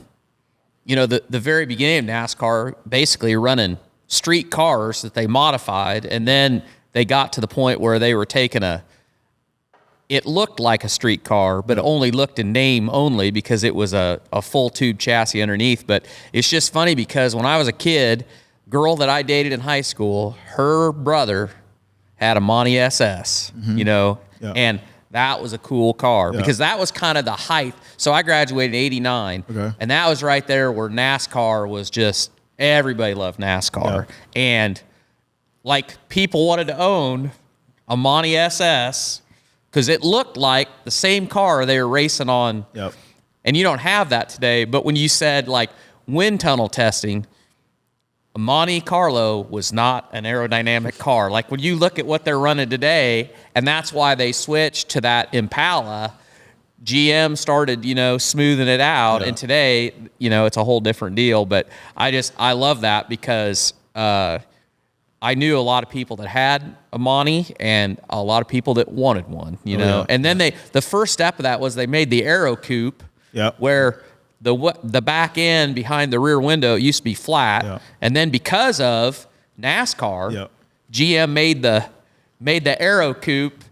the very beginning of NASCAR, basically running street cars that they modified, and then they got to the point where they were taking it looked like a street car, but it only looked in name only because it was a full tube chassis underneath. But it's just funny because when I was a kid, girl that I dated in high school, her brother had a Monte SS, and that was a cool car because that was kind of the height. So I graduated in 89, and that was right there where NASCAR was just, everybody loved NASCAR. And like people wanted to own a Monte SS because it looked like the same car they were racing on. And you don't have that today. But when you said like wind tunnel testing, a Monte Carlo was not an aerodynamic car. Like when you look at what they're running today, and that's why they switched to that Impala, GM started, smoothing it out. And today, it's a whole different deal. But I love that because I knew a lot of people that had a Monte and a lot of people that wanted one, And then the first step of that was they made the Aero Coupe, where the back end behind the rear window used to be flat. And then because of NASCAR, GM made the Aero Coupe.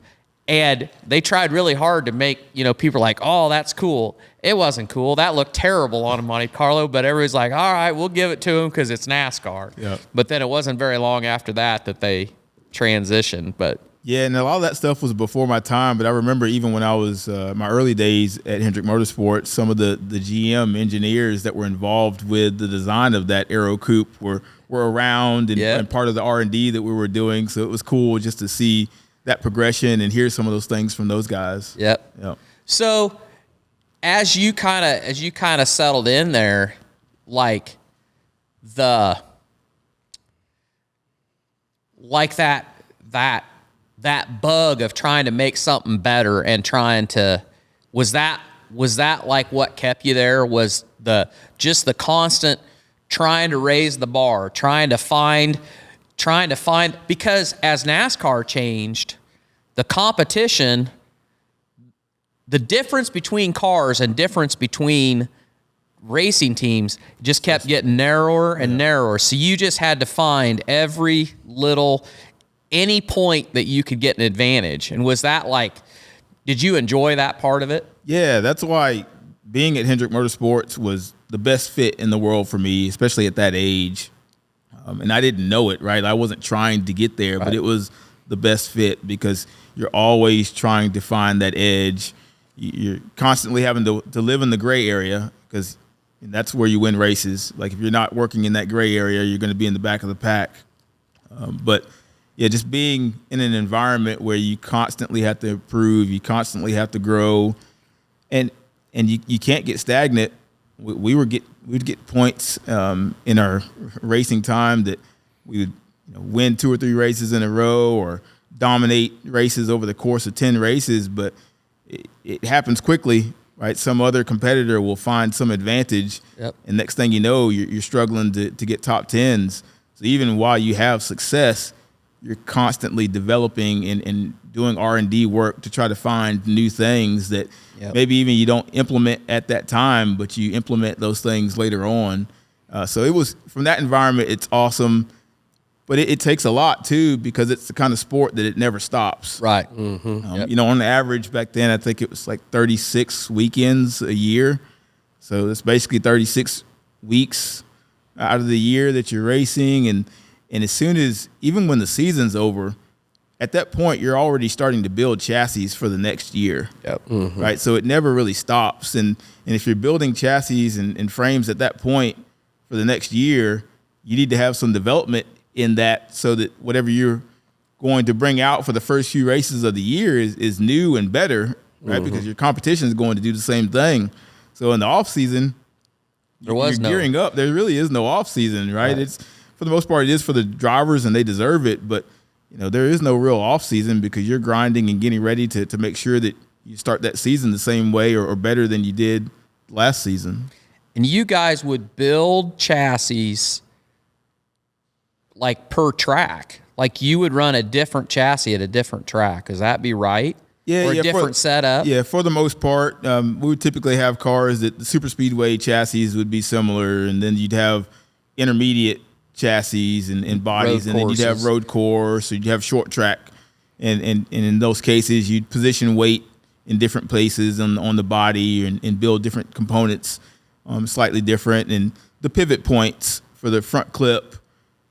And they tried really hard to make, people like, oh, that's cool. It wasn't cool. That looked terrible on a Monte Carlo, but everybody's like, all right, we'll give it to them because it's NASCAR. But then it wasn't very long after that they transitioned. But yeah, and a lot of that stuff was before my time, but I remember even when I was my early days at Hendrick Motorsports, some of the GM engineers that were involved with the design of that Aero Coupe were around and part of the R&D that we were doing. So it was cool just to see that progression and hear some of those things from those guys. So as you kind of settled in there, like that bug of trying to make something better and trying to, was that like what kept you there? Was the constant trying to raise the bar, trying to find, because as NASCAR changed, the competition, the difference between cars and difference between racing teams just kept getting narrower and narrower. So you just had to find any point that you could get an advantage. And was that did you enjoy that part of it? Yeah, that's why being at Hendrick Motorsports was the best fit in the world for me, especially at that age. And I didn't know it, right? I wasn't trying to get there, but it was the best fit because you're always trying to find that edge. You're constantly having to live in the gray area because that's where you win races. Like if you're not working in that gray area, you're going to be in the back of the pack. But yeah, just being in an environment where you constantly have to improve, you constantly have to grow, and you can't get stagnant. We'd get points in our racing time that we would win 2 or 3 races in a row or dominate races over the course of 10 races, but it happens quickly, right? Some other competitor will find some advantage, and next thing you know, you're struggling to get top 10s. So even while you have success, you're constantly developing and doing R&D work to try to find new things that maybe even you don't implement at that time, but you implement those things later on. So it was, from that environment, it's awesome. But it takes a lot, too, because it's the kind of sport that it never stops. Right. On the average back then, I think it was 36 weekends a year. So it's basically 36 weeks out of the year that you're racing. And as soon as, even when the season's over, at that point, you're already starting to build chassis for the next year. Right? So it never really stops. And if you're building chassis and frames at that point for the next year, you need to have some development in that so that whatever you're going to bring out for the first few races of the year is new and better, right? Because your competition is going to do the same thing. So in the off season, you're gearing up. There really is no off season, right? It's, for the most part, it is for the drivers and they deserve it. But there is no real off season because you're grinding and getting ready to make sure that you start that season the same way or better than you did last season. And you guys would build chassis per track. You would run a different chassis at a different track. Does that be right? Yeah, or a different setup? Yeah, for the most part, we would typically have cars that the super speedway chassis would be similar, and then you'd have intermediate chassis and bodies, and then you'd have road course, or you'd have short track, and in those cases, you'd position weight in different places on the body and build different components slightly different, and the pivot points for the front clip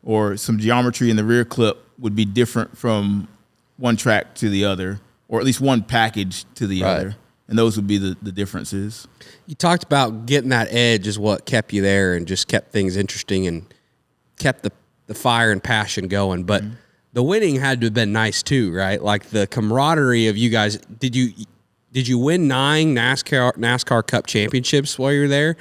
or some geometry in the rear clip would be different from one track to the other, or at least one package to the other. And those would be the differences. You talked about getting that edge is what kept you there and just kept things interesting and kept the fire and passion going. But the winning had to have been nice too, right? Like the camaraderie of you guys. Did you win 9 NASCAR Cup championships while you were there?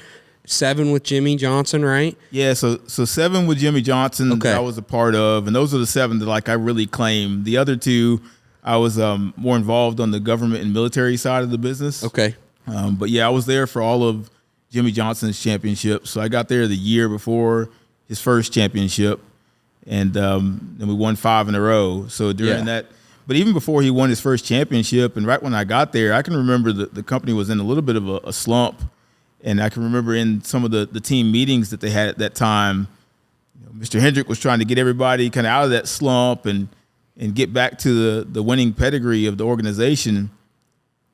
7 with Jimmy Johnson, right? Yeah, so 7 with Jimmy Johnson that I was a part of, and those are the 7 that I really claim. The other 2, I was more involved on the government and military side of the business. Okay. But yeah, I was there for all of Jimmy Johnson's championships. So I got there the year before his first championship, and then we won 5 in a row. So during that, but even before he won his first championship, and right when I got there, I can remember the company was in a little bit of a slump. And I can remember in some of the team meetings that they had at that time, Mr. Hendrick was trying to get everybody kind of out of that slump and get back to the winning pedigree of the organization.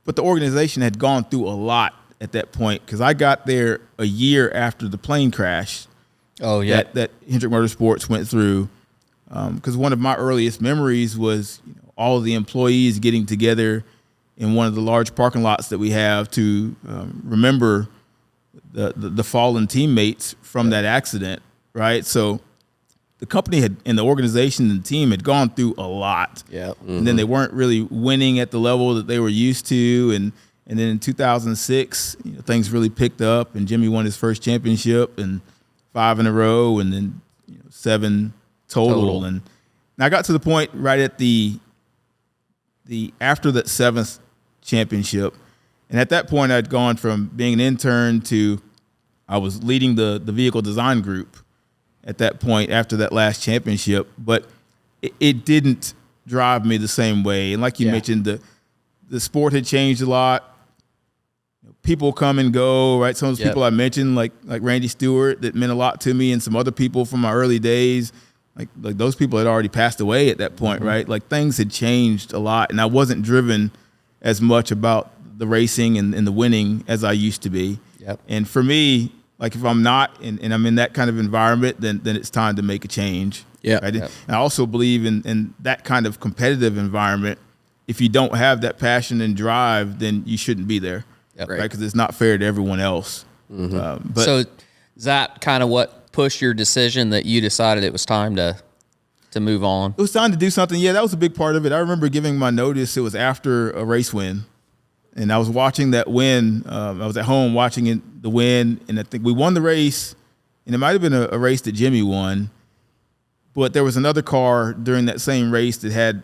But the organization had gone through a lot at that point because I got there a year after the plane crash. Oh, yeah. That Hendrick Motorsports went through. Because one of my earliest memories was all of the employees getting together in one of the large parking lots that we have to remember the fallen teammates from that accident, right? So the company and the organization and the team had gone through a lot. Yeah. And then they weren't really winning at the level that they were used to. And then in 2006, things really picked up and Jimmy won his first championship and 5 in a row and then 7 total. And I got to the point right at the after that 7th championship. And at that point, I'd gone from being an intern to I was leading the vehicle design group at that point after that last championship. But it didn't drive me the same way. And like you mentioned, the sport had changed a lot. people come and go, right? Some of those Yep. people I mentioned, like Randy Stewart, that meant a lot to me, and some other people from my early days, like those people had already passed away at that point, right? Like things had changed a lot, and I wasn't driven as much about the racing and the winning as I used to be. Yep. And for me, like if I'm not and I'm in that kind of environment, then it's time to make a change. Yep. Right? Yep. And I also believe in that kind of competitive environment. If you don't have that passion and drive, then you shouldn't be there. Yep. Right? Because it's not fair to everyone else. But So is that kind of what pushed your decision that you decided it was time to move on? it was time to do something. Yeah, that was a big part of it. I remember giving my notice. It was after a race win. And I was watching that win. I was at home watching the win, and I think we won the race. And it might have been a race that Jimmy won. But there was another car during that same race that had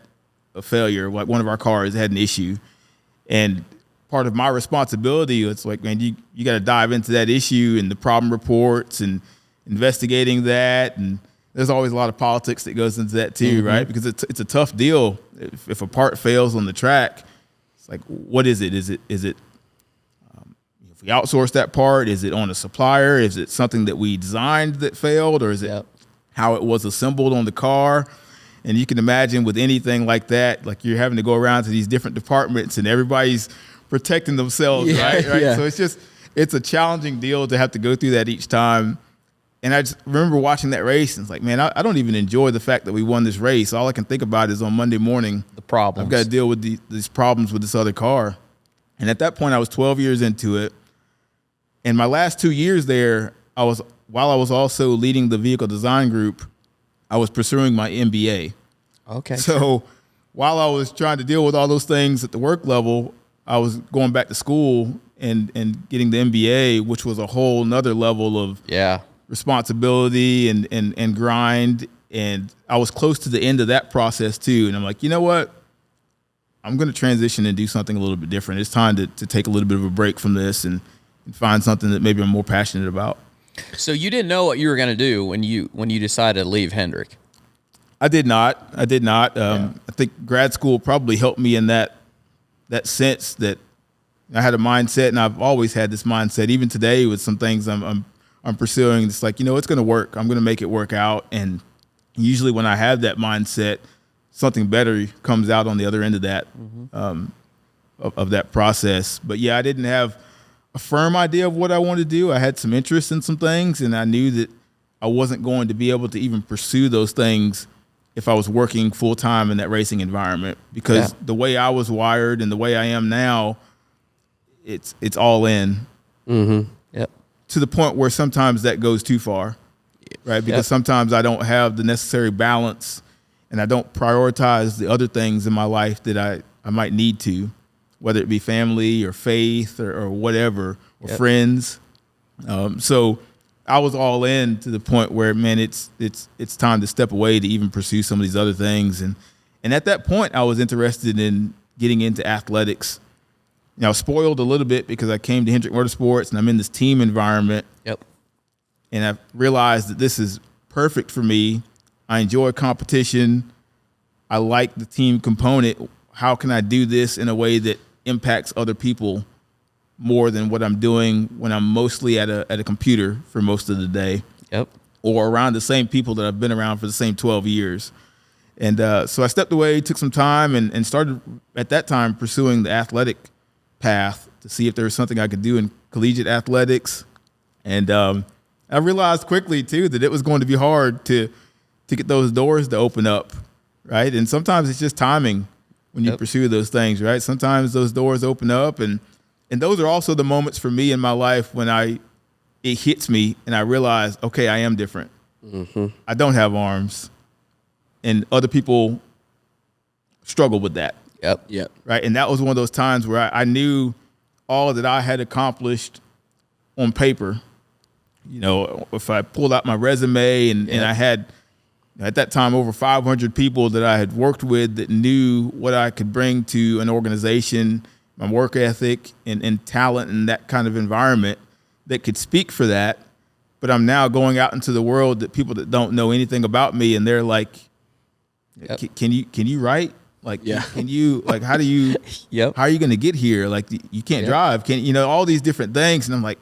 a failure. Like one of our cars had an issue. And part of my responsibility was like, man, you got to dive into that issue and the problem reports and investigating that. And there's always a lot of politics that goes into that too, right? Because it's a tough deal. If a part fails on the track, it's like, what is it? Is it if we outsource that part? Is it on a supplier? Is it something that we designed that failed? Or is it how it was assembled on the car? And you can imagine with anything like that, like you're having to go around to these different departments and everybody's protecting themselves, right? Yeah. So it's a challenging deal to have to go through that each time. And I just remember watching that race, and it's like, man, I don't even enjoy the fact that we won this race. All I can think about is on Monday morning, The problems. I've got to deal with these problems with this other car. And at that point, I was 12 years into it. And my last 2 years there, while I was also leading the vehicle design group, I was pursuing my MBA. Okay. So while I was trying to deal with all those things at the work level, I was going back to school and getting the MBA, which was a whole nother level of responsibility and grind. And I was close to the end of that process too. And I'm like, you know what? I'm going to transition and do something a little bit different. It's time to take a little bit of a break from this and find something that maybe I'm more passionate about. So you didn't know what you were going to do when you decided to leave Hendrick. I did not. I think grad school probably helped me in that sense that I had a mindset, and I've always had this mindset. Even today, with some things I'm pursuing, it's like, it's going to work. I'm going to make it work out. And usually, when I have that mindset, something better comes out on the other end of that of that process. But yeah, I didn't have a firm idea of what I wanted to do. I had some interest in some things, and I knew that I wasn't going to be able to even pursue those things if I was working full time in that racing environment, because the way I was wired and the way I am now, it's all in. Yep. To the point where sometimes that goes too far, right? Because sometimes I don't have the necessary balance, and I don't prioritize the other things in my life that I might need to, whether it be family or faith or whatever, or friends. So I was all in to the point where, man, it's time to step away to even pursue some of these other things. And at that point, I was interested in getting into athletics. I was spoiled a little bit because I came to Hendrick Motorsports and I'm in this team environment. Yep. And I realized that this is perfect for me. I enjoy competition. I like the team component. How can I do this in a way that impacts other people more than what I'm doing when I'm mostly at a computer for most of the day? Yep. Or around the same people that I've been around for the same 12 years. And so I stepped away, took some time, and started at that time pursuing the athletic path to see if there was something I could do in collegiate athletics. And I realized quickly too that it was going to be hard to get those doors to open up, right? And sometimes it's just timing when you pursue those things, right? Sometimes those doors open up, and those are also the moments for me in my life when it hits me and I realize, okay, I am different. I don't have arms, and other people struggle with that. Yep. Right. And that was one of those times where I knew all that I had accomplished on paper. If I pulled out my resume and I had, at that time, over 500 people that I had worked with that knew what I could bring to an organization, my work ethic and talent and that kind of environment that could speak for that. But I'm now going out into the world that people that don't know anything about me, and they're like, can you write? Like, Yeah. can you, like, how do you, Yep. how are you going to get here? Like, you can't drive. All these different things. And I'm like,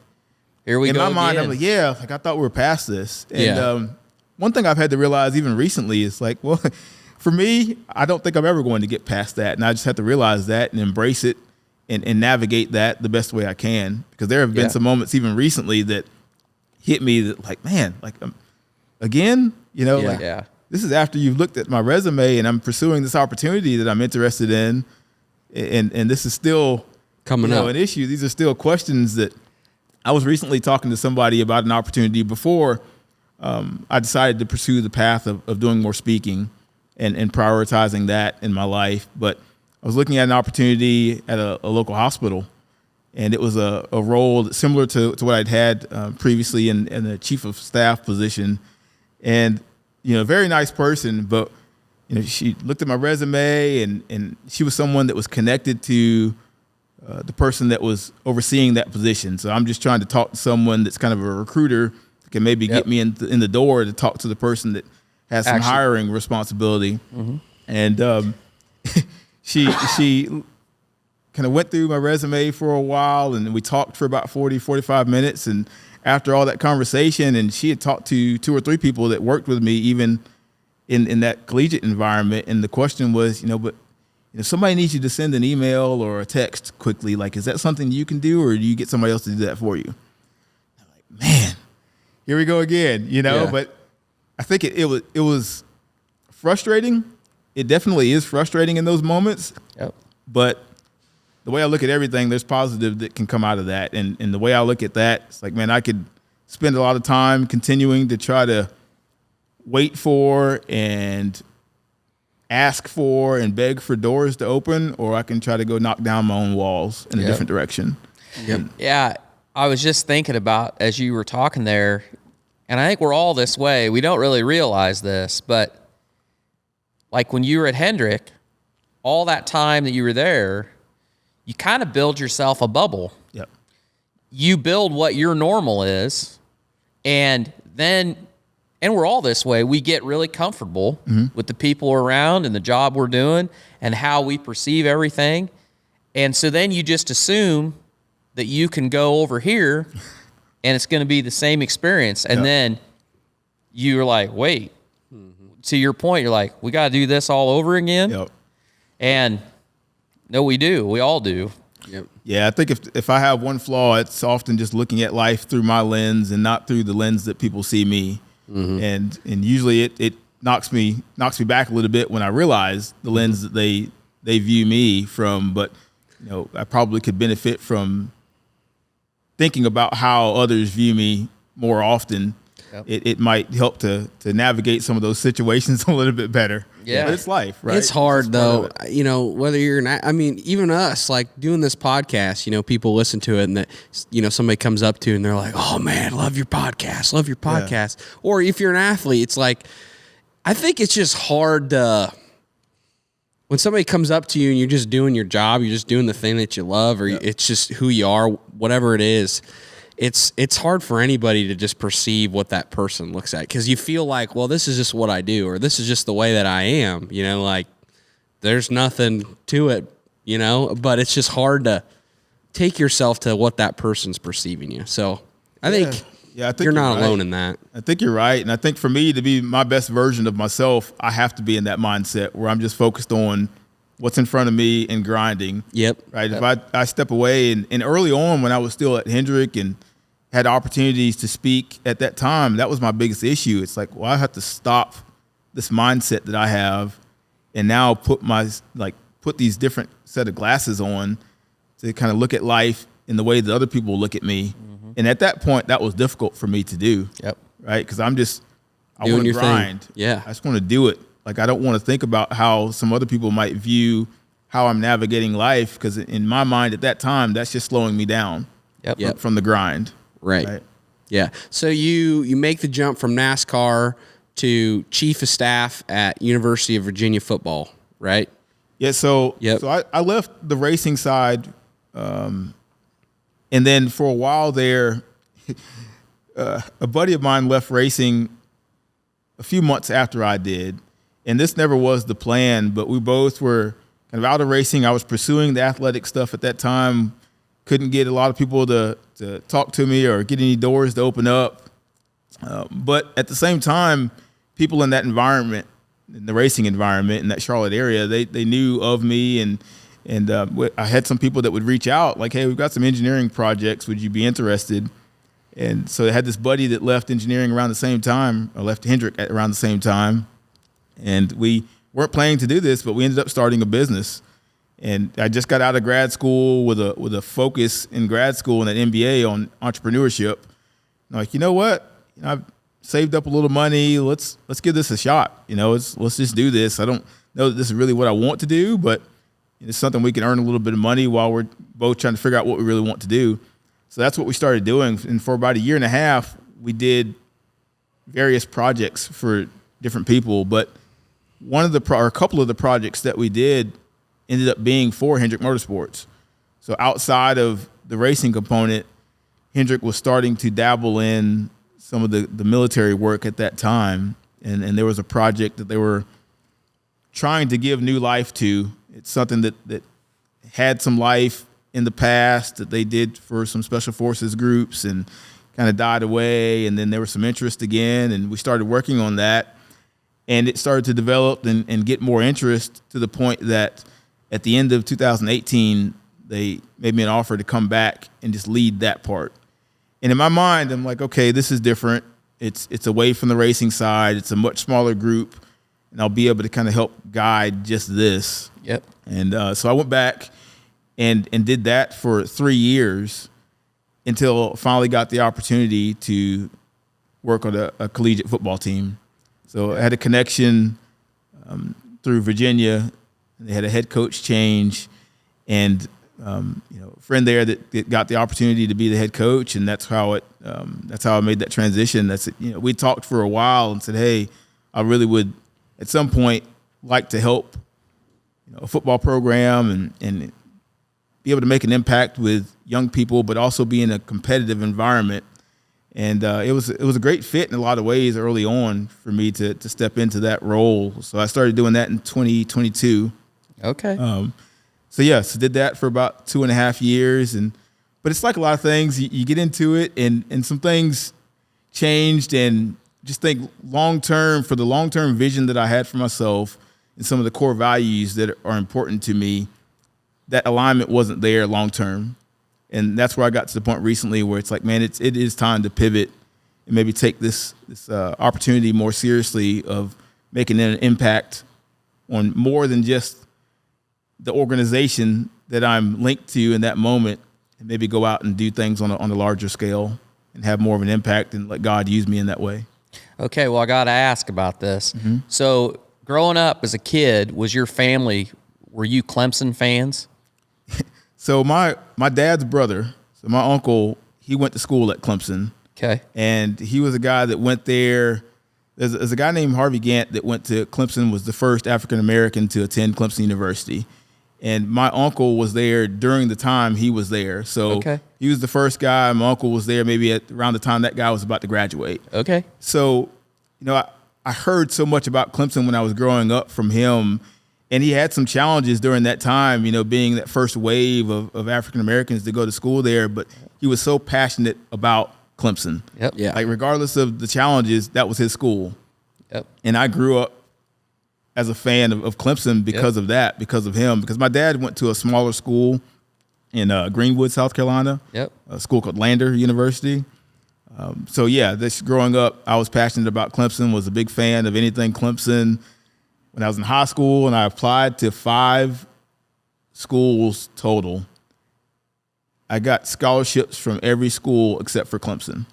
Here we in go my mind, again. I'm like, yeah, like I thought we were past this. And Yeah. one thing I've had to realize even recently is like, well, for me, I don't think I'm ever going to get past that. And I just have to realize that and embrace it and navigate that the best way I can. Because there have been some moments even recently that hit me that like, man, like again, like this is after you've looked at my resume and I'm pursuing this opportunity that I'm interested in. And this is still Coming up. an issue. These are still questions that I was recently talking to somebody about an opportunity before I decided to pursue the path of doing more speaking and prioritizing that in my life. But I was looking at an opportunity at a local hospital, and it was a role similar to what I'd had previously in the chief of staff position. And, very nice person, but, she looked at my resume and she was someone that was connected to the person that was overseeing that position. So I'm just trying to talk to someone that's kind of a recruiter that can maybe get me in the door to talk to the person that has some hiring responsibility. Mm-hmm. And she kind of went through my resume for a while, and we talked for about 45 minutes. And after all that conversation, and she had talked to 2 or 3 people that worked with me even in that collegiate environment. And the question was, but if somebody needs you to send an email or a text quickly, like, is that something you can do, or do you get somebody else to do that for you? I'm like, man, here we go again, But I think it was frustrating. It definitely is frustrating in those moments. Yep. But the way I look at everything, there's positive that can come out of that. And the way I look at that, it's like, man, I could spend a lot of time continuing to try to wait for and ask for and beg for doors to open, or I can try to go knock down my own walls in a different direction. Yep. Yeah, I was just thinking about as you were talking there, and I think we're all this way. We don't really realize this, but like when you were at Hendrick, all that time that you were there, you kind of build yourself a bubble. Yep. You build what your normal is, and we're all this way. We get really comfortable with the people around and the job we're doing and how we perceive everything. And so then you just assume that you can go over here and it's going to be the same experience. And then you're like, wait, to your point, you're like, we got to do this all over again. Yep. And no, we do. We all do. Yep. Yeah, I think if I have one flaw, it's often just looking at life through my lens and not through the lens that people see me. Mm-hmm. And usually it knocks me back a little bit when I realize the lens that they view me from. But I probably could benefit from thinking about how others view me more often. Yep. It might help to navigate some of those situations a little bit better. Yeah, but it's life, right? It's hard though, whether even us, like doing this podcast, people listen to it and that, somebody comes up to and they're like, oh man, love your podcast. Yeah. Or if you're an athlete, it's like, I think it's just hard to, when somebody comes up to you and you're just doing your job, you're just doing the thing that you love, or it's just who you are, whatever it is. It's hard for anybody to just perceive what that person looks at, because you feel like, well, this is just what I do, or this is just the way that I am, like there's nothing to it, but it's just hard to take yourself to what that person's perceiving you. So I think you're not alone in that. I think you're right. And I think for me to be my best version of myself, I have to be in that mindset where I'm just focused on what's in front of me and grinding. Yep. Right. Yep. If I step away and early on when I was still at Hendrick and had opportunities to speak at that time, that was my biggest issue. It's like, well, I have to stop this mindset that I have and now put these different set of glasses on to kind of look at life in the way that other people look at me. Mm-hmm. And at that point, that was difficult for me to do. Yep. Right. Because I want to grind. Thing. Yeah. I just want to do it. Like, I don't want to think about how some other people might view how I'm navigating life, because in my mind at that time, that's just slowing me down from the grind. Right. Yeah. So you make the jump from NASCAR to chief of staff at University of Virginia football, right? Yeah. So I left the racing side, and then for a while there, a buddy of mine left racing a few months after I did, And this never was the plan, but we both were kind of out of racing. I was pursuing the athletic stuff at that time. Couldn't get a lot of people to talk to me or get any doors to open up. But at the same time, people in that environment, in the racing environment in that Charlotte area, they knew of me, and I had some people that would reach out like, hey, we've got some engineering projects. Would you be interested? And so I had this buddy that left engineering around the same time, or left Hendrick around the same time. And we weren't planning to do this, but we ended up starting a business. And I just got out of grad school with a focus in grad school and an MBA on entrepreneurship. I'm like, you know what? I've saved up a little money. Let's give this a shot. Let's just do this. I don't know that this is really what I want to do, but it's something we can earn a little bit of money while we're both trying to figure out what we really want to do. So that's what we started doing. And for about a year and a half, we did various projects for different people. But a couple of the projects that we did ended up being for Hendrick Motorsports. So outside of the racing component, Hendrick was starting to dabble in some of the military work at that time. And there was a project that they were trying to give new life to. It's something that had some life in the past that they did for some special forces groups and kind of died away. And then there was some interest again, and we started working on that. And it started to develop and get more interest to the point that at the end of 2018, they made me an offer to come back and just lead that part. And in my mind, I'm like, okay, this is different. It's away from the racing side. It's a much smaller group, and I'll be able to kind of help guide just this. Yep. And so I went back and did that for 3 years until I finally got the opportunity to work on a collegiate football team. So I had a connection through Virginia. They had a head coach change, and a friend there that got the opportunity to be the head coach, and that's how I made that transition. We talked for a while and said, hey, I really would at some point like to help a football program and be able to make an impact with young people, but also be in a competitive environment. And it was a great fit in a lot of ways early on for me to step into that role. So I started doing that in 2022. Okay. So did that for about 2.5 years. But it's like a lot of things, you get into it and some things changed, and just think long-term, for the long-term vision that I had for myself and some of the core values that are important to me, that alignment wasn't there long-term. And that's where I got to the point recently where it's like, man, it is time to pivot and maybe take this opportunity more seriously of making an impact on more than just the organization that I'm linked to in that moment, and maybe go out and do things on a larger scale and have more of an impact and let God use me in that way. Okay, well, I got to ask about this. Mm-hmm. So growing up as a kid, were you Clemson fans? So my dad's brother, so my uncle, he went to school at Clemson. Okay. And he was a guy that went there. There's a guy named Harvey Gant that went to Clemson, was the first African-American to attend Clemson University. And my uncle was there during the time he was there. So He was the first guy. My uncle was there maybe around the time that guy was about to graduate. Okay. So, I heard so much about Clemson when I was growing up from him. And he had some challenges during that time, being that first wave of African-Americans to go to school there. But he was so passionate about Clemson. Yep. Yeah. Like, regardless of the challenges, that was his school. Yep. And I grew up as a fan of Clemson because of that, because of him. Because my dad went to a smaller school in Greenwood, South Carolina. Yep. A school called Lander University. This growing up, I was passionate about Clemson, was a big fan of anything Clemson. When I was in high school and I applied to 5 schools total, I got scholarships from every school except for Clemson.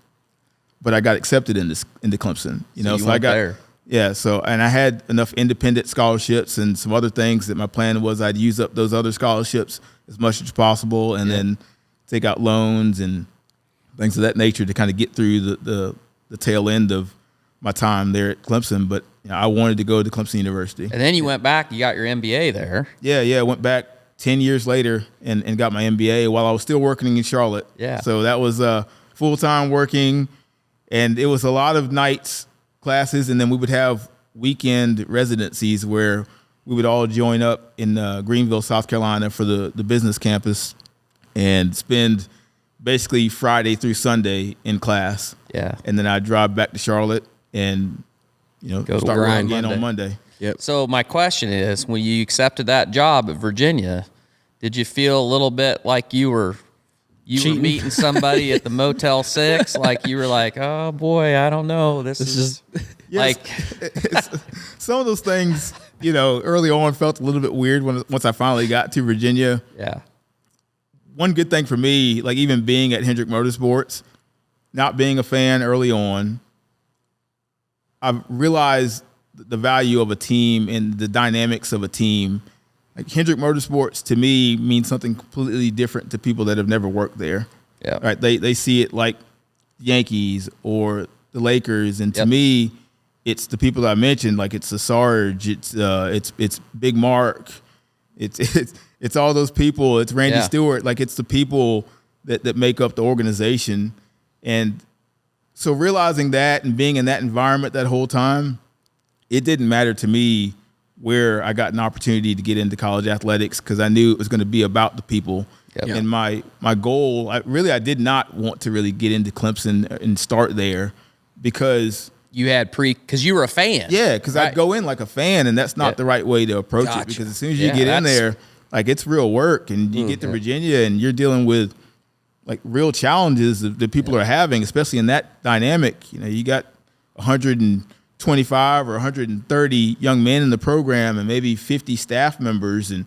But I got accepted into Clemson. So I got there. Yeah, and I had enough independent scholarships and some other things that my plan was I'd use up those other scholarships as much as possible, and then take out loans and things of that nature to kind of get through the tail end of my time there at Clemson. But I wanted to go to Clemson University. And then you went back, you got your MBA there. Yeah, I went back 10 years later and got my MBA while I was still working in Charlotte. Yeah. So that was full-time working, and it was a lot of nights classes, and then we would have weekend residencies where we would all join up in Greenville, South Carolina for the business campus and spend basically Friday through Sunday in class. Yeah. And then I'd drive back to Charlotte and, Go start grind running again on Monday. Yep. So my question is, when you accepted that job at Virginia, did you feel a little bit like you were meeting somebody at the Motel 6? Like you were like, oh boy, I don't know. This is Yes, like some of those things, early on felt a little bit weird once I finally got to Virginia. yeah. One good thing for me, like even being at Hendrick Motorsports, not being a fan early on, I've realized the value of a team and the dynamics of a team. Like Hendrick Motorsports to me means something completely different to people that have never worked there. Yeah. Right. They see it like Yankees or the Lakers, and to me, it's the people that I mentioned. Like it's the Sarge, it's Big Mark, it's all those people. It's Randy Stewart. Like it's the people that make up the organization, and so realizing that and being in that environment that whole time, it didn't matter to me where I got an opportunity to get into college athletics because I knew it was going to be about the people. Yep. And my goal, I did not want to really get into Clemson and start there because You had because you were a fan. Yeah, because right. I'd go in like a fan, and that's not the right way to approach it. Because as soon as you get in there, like it's real work, and you get to Virginia, and you're dealing with like real challenges that people are having, especially in that dynamic. You got 125 or 130 young men in the program, and maybe 50 staff members, and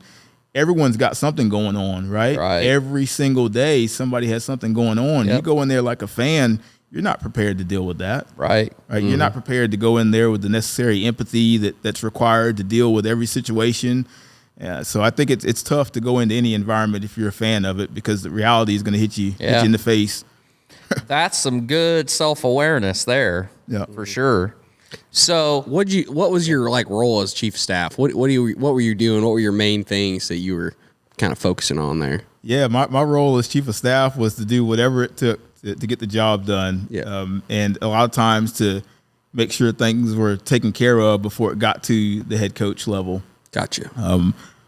everyone's got something going on, right? Every single day, somebody has something going on. You go in there like a fan, you're not prepared to deal with that. Right. You're not prepared to go in there with the necessary empathy that's required to deal with every situation. So I think it's tough to go into any environment if you're a fan of it, because the reality is going to hit you in the face. That's some good self-awareness there, for sure. So what was your role as chief of staff? What were you doing? What were your main things that you were kind of focusing on there? Yeah, my role as chief of staff was to do whatever it took to get the job done. And a lot of times to make sure things were taken care of before it got to the head coach level. Gotcha.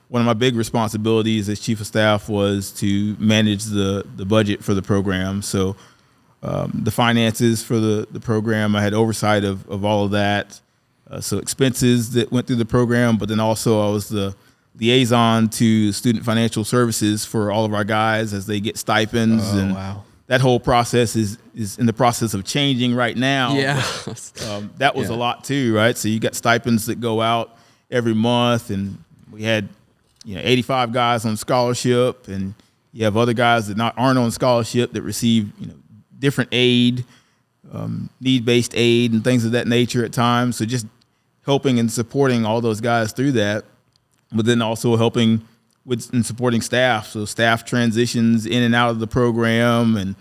One of my big responsibilities as chief of staff was to manage the budget for the program. So the finances for the program, I had oversight of all of that. So expenses that went through the program, but then also I was the liaison to student financial services for all of our guys as they get stipends. That whole process is in the process of changing right now. Yeah. That was a lot too, right? So you got stipends that go out every month, and we had 85 guys on scholarship, and you have other guys that aren't on scholarship that receive different aid, need-based aid and things of that nature at times. So just helping and supporting all those guys through that, but then also helping and supporting staff. So staff transitions in and out of the program and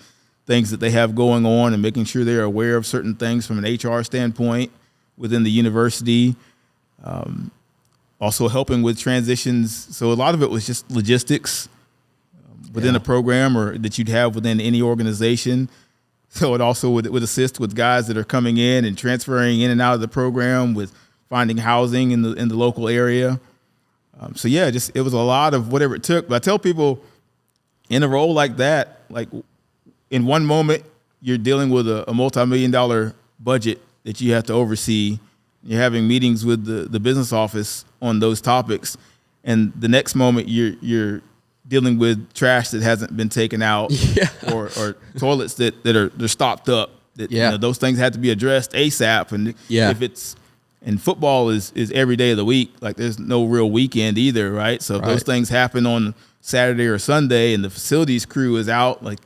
things that they have going on, and making sure they're aware of certain things from an HR standpoint within the university. Also helping with transitions. So a lot of it was just logistics within a program or that you'd have within any organization. So it also would assist with guys that are coming in and transferring in and out of the program, with finding housing in the local area. It was a lot of whatever it took. But I tell people, in a role like that, like in one moment you're dealing with a multi-million-dollar budget that you have to oversee. You're having meetings with the business office on those topics, and the next moment you're dealing with trash that hasn't been taken out, or toilets they're stopped up. Those things have to be addressed ASAP. And and football is every day of the week. Like there's no real weekend either, right? So if those things happen on Saturday or Sunday, and the facilities crew is out, like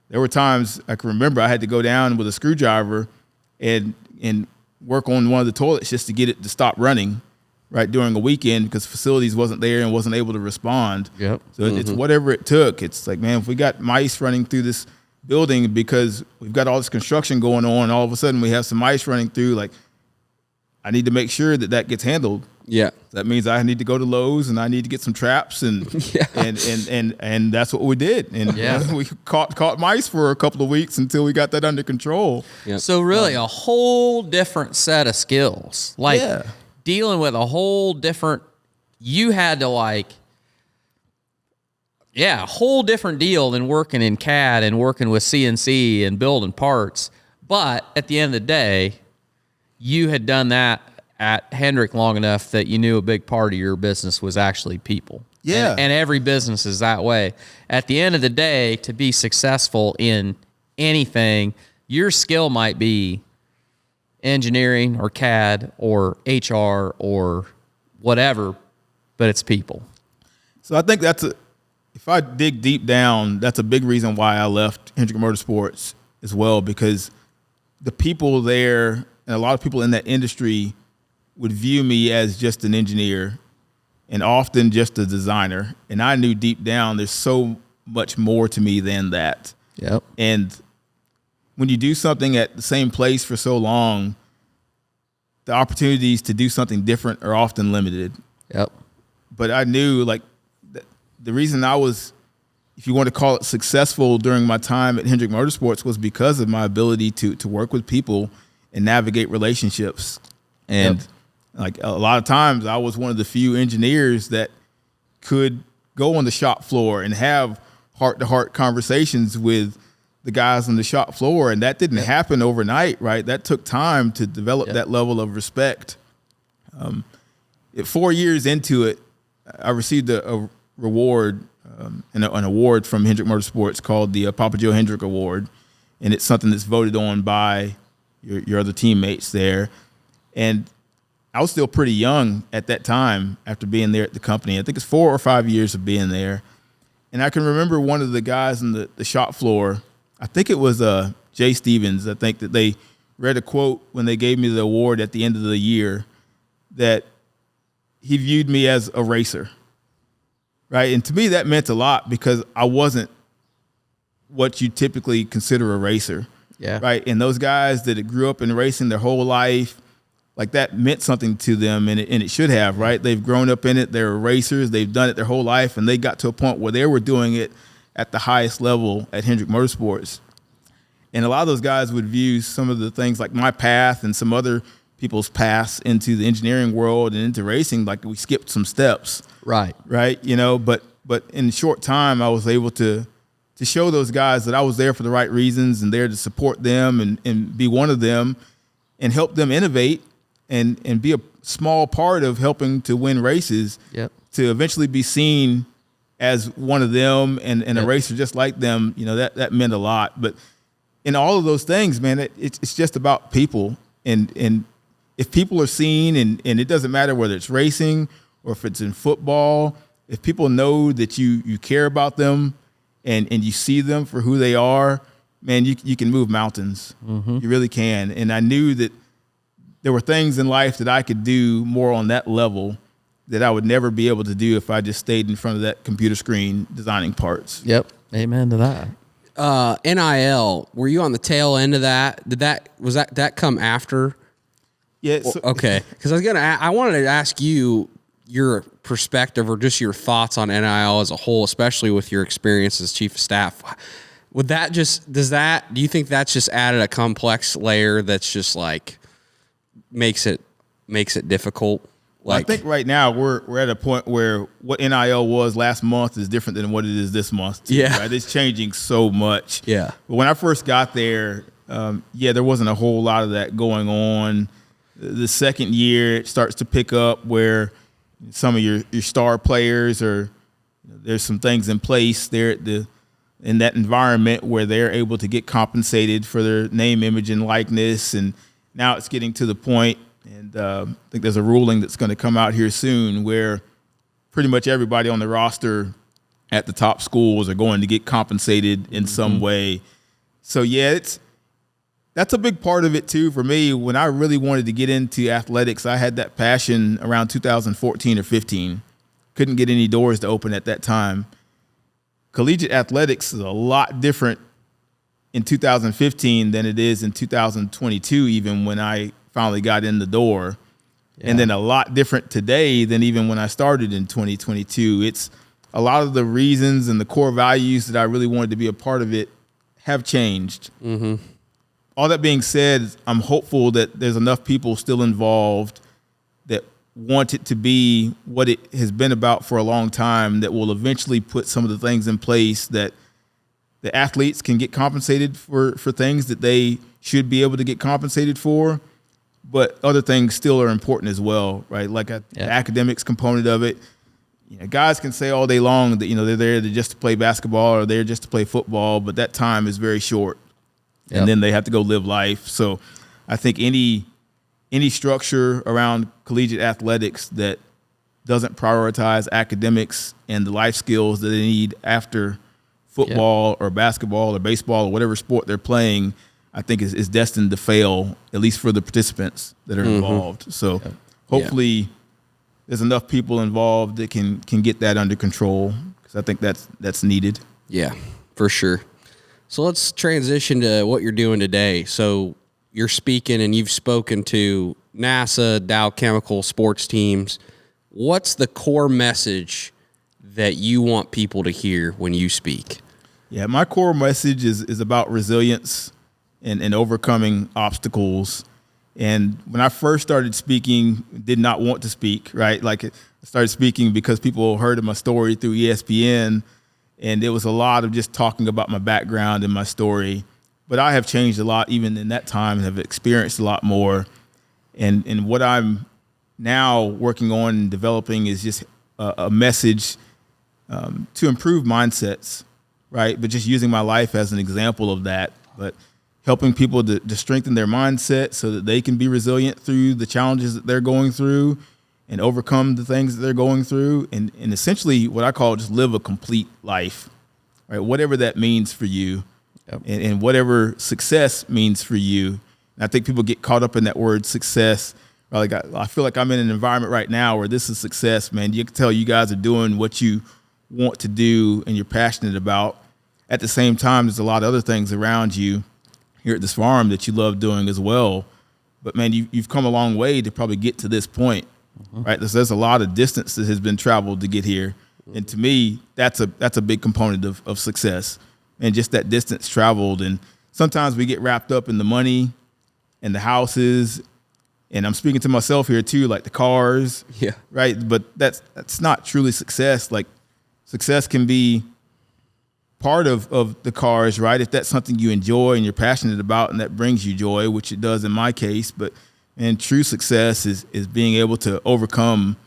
there were times I can remember I had to go down with a screwdriver and work on one of the toilets just to get it to stop running, right, during a weekend, because facilities wasn't there and wasn't able to respond. So it's whatever it took. It's like, man, if we got mice running through this building because we've got all this construction going on, all of a sudden we have some mice running through, like I need to make sure that gets handled. That means I need to go to Lowe's and I need to get some traps and that's what we did. And we caught mice for a couple of weeks until we got that under control. So really a whole different set of skills. Like dealing with a whole different, you had to like, a whole different deal than working in CAD and working with CNC and building parts. But at the end of the day, you had done that at Hendrick long enough that you knew a big part of your business was actually people. Yeah. And every business is that way. At the end of the day, to be successful in anything, your skill might be engineering or CAD or HR or whatever, but it's people. So I think if I dig deep down, that's a big reason why I left Hendrick Motorsports as well, because the people there and a lot of people in that industry would view me as just an engineer and often just a designer. And I knew deep down there's so much more to me than that. Yep. And when you do something at the same place for so long, the opportunities to do something different are often limited. Yep. But I knew, like, the reason I was, if you want to call it successful during my time at Hendrick Motorsports, was because of my ability to work with people and navigate relationships. And like a lot of times I was one of the few engineers that could go on the shop floor and have heart-to-heart conversations with the guys on the shop floor. And that didn't happen overnight, right? That took time to develop that level of respect. 4 years into it, I received a reward, an award from Hendrick Motorsports called the Papa Joe Hendrick Award. And it's something that's voted on by your other teammates there. And I was still pretty young at that time after being there at the company. I think it's 4 or 5 years of being there. And I can remember one of the guys on the shop floor, I think it was Jay Stevens. I think that they read a quote when they gave me the award at the end of the year that he viewed me as a racer, right? And to me, that meant a lot because I wasn't what you typically consider a racer, right? And those guys that grew up in racing their whole life, like that meant something to them, and it should have, right? They've grown up in it. They're racers. They've done it their whole life, and they got to a point where they were doing it at the highest level at Hendrick Motorsports. And a lot of those guys would view some of the things like my path and some other people's paths into the engineering world and into racing, like we skipped some steps. Right. Right. You know, but in a short time, I was able to show those guys that I was there for the right reasons and there to support them and be one of them and help them innovate and be a small part of helping to win races, to eventually be seen as one of them and a racer just like them. You know, that meant a lot. But in all of those things, man, it's just about people. And if people are seen, and it doesn't matter whether it's racing or if it's in football, if people know that you care about them and you see them for who they are, man, you can move mountains. Mm-hmm. You really can. And I knew that there were things in life that I could do more on that level that I would never be able to do if I just stayed in front of that computer screen designing parts. Yep. Amen to that. NIL, were you on the tail end of that? Did that come after? Yeah. Okay. Because I wanted to ask you your perspective or just your thoughts on NIL as a whole, especially with your experience as chief of staff. Do you think that's just added a complex layer that's just like makes it difficult? Like, I think right now we're at a point where what NIL was last month is different than what it is this month. Too, right? It's changing so much. Yeah. But when I first got there, there wasn't a whole lot of that going on. The second year, it starts to pick up where some of your star players there's some things in place there in that environment where they're able to get compensated for their name, image, and likeness. And now it's getting to the point, and I think there's a ruling that's going to come out here soon where pretty much everybody on the roster at the top schools are going to get compensated in some way. So, that's a big part of it, too, for me. When I really wanted to get into athletics, I had that passion around 2014 or 15. Couldn't get any doors to open at that time. Collegiate athletics is a lot different in 2015 than it is in 2022, even when I finally got in the door. Yeah. And then a lot different today than even when I started in 2022. It's a lot of the reasons and the core values that I really wanted to be a part of it have changed. Mm-hmm. All that being said, I'm hopeful that there's enough people still involved that want it to be what it has been about for a long time, that will eventually put some of the things in place that the athletes can get compensated for things that they should be able to get compensated for, but other things still are important as well, right? Like the academics component of it. You know, guys can say all day long that, you know, they're there just to play basketball or they're just to play football, but that time is very short. And then they have to go live life. So I think any structure around collegiate athletics that doesn't prioritize academics and the life skills that they need after football or basketball or baseball or whatever sport they're playing, I think is destined to fail, at least for the participants that are involved. So hopefully there's enough people involved that can get that under control, because I think that's needed. Yeah, for sure. So let's transition to what you're doing today. So you're speaking and you've spoken to NASA, Dow Chemical, sports teams. What's the core message that you want people to hear when you speak? Yeah, my core message is about resilience and overcoming obstacles. And when I first started speaking, did not want to speak, right? Like I started speaking because people heard of my story through ESPN, and it was a lot of just talking about my background and my story. But I have changed a lot even in that time and have experienced a lot more. And what I'm now working on and developing is just a message to improve mindsets, right? But just using my life as an example of that, but helping people to strengthen their mindset so that they can be resilient through the challenges that they're going through and overcome the things that they're going through. And essentially what I call just live a complete life, right? Whatever that means for you. And whatever success means for you. And I think people get caught up in that word success. Like I feel like I'm in an environment right now where this is success, man. You can tell you guys are doing what you want to do and you're passionate about. At the same time, there's a lot of other things around you here at this farm that you love doing as well. But man, you've come a long way to probably get to this point, right? There's a lot of distance that has been traveled to get here. And to me, that's a big component of success. And just that distance traveled. And sometimes we get wrapped up in the money and the houses. And I'm speaking to myself here too, like the cars. Yeah. Right. But that's not truly success. Like success can be part of the cars, right? If that's something you enjoy and you're passionate about and that brings you joy, which it does in my case. But true success is being able to overcome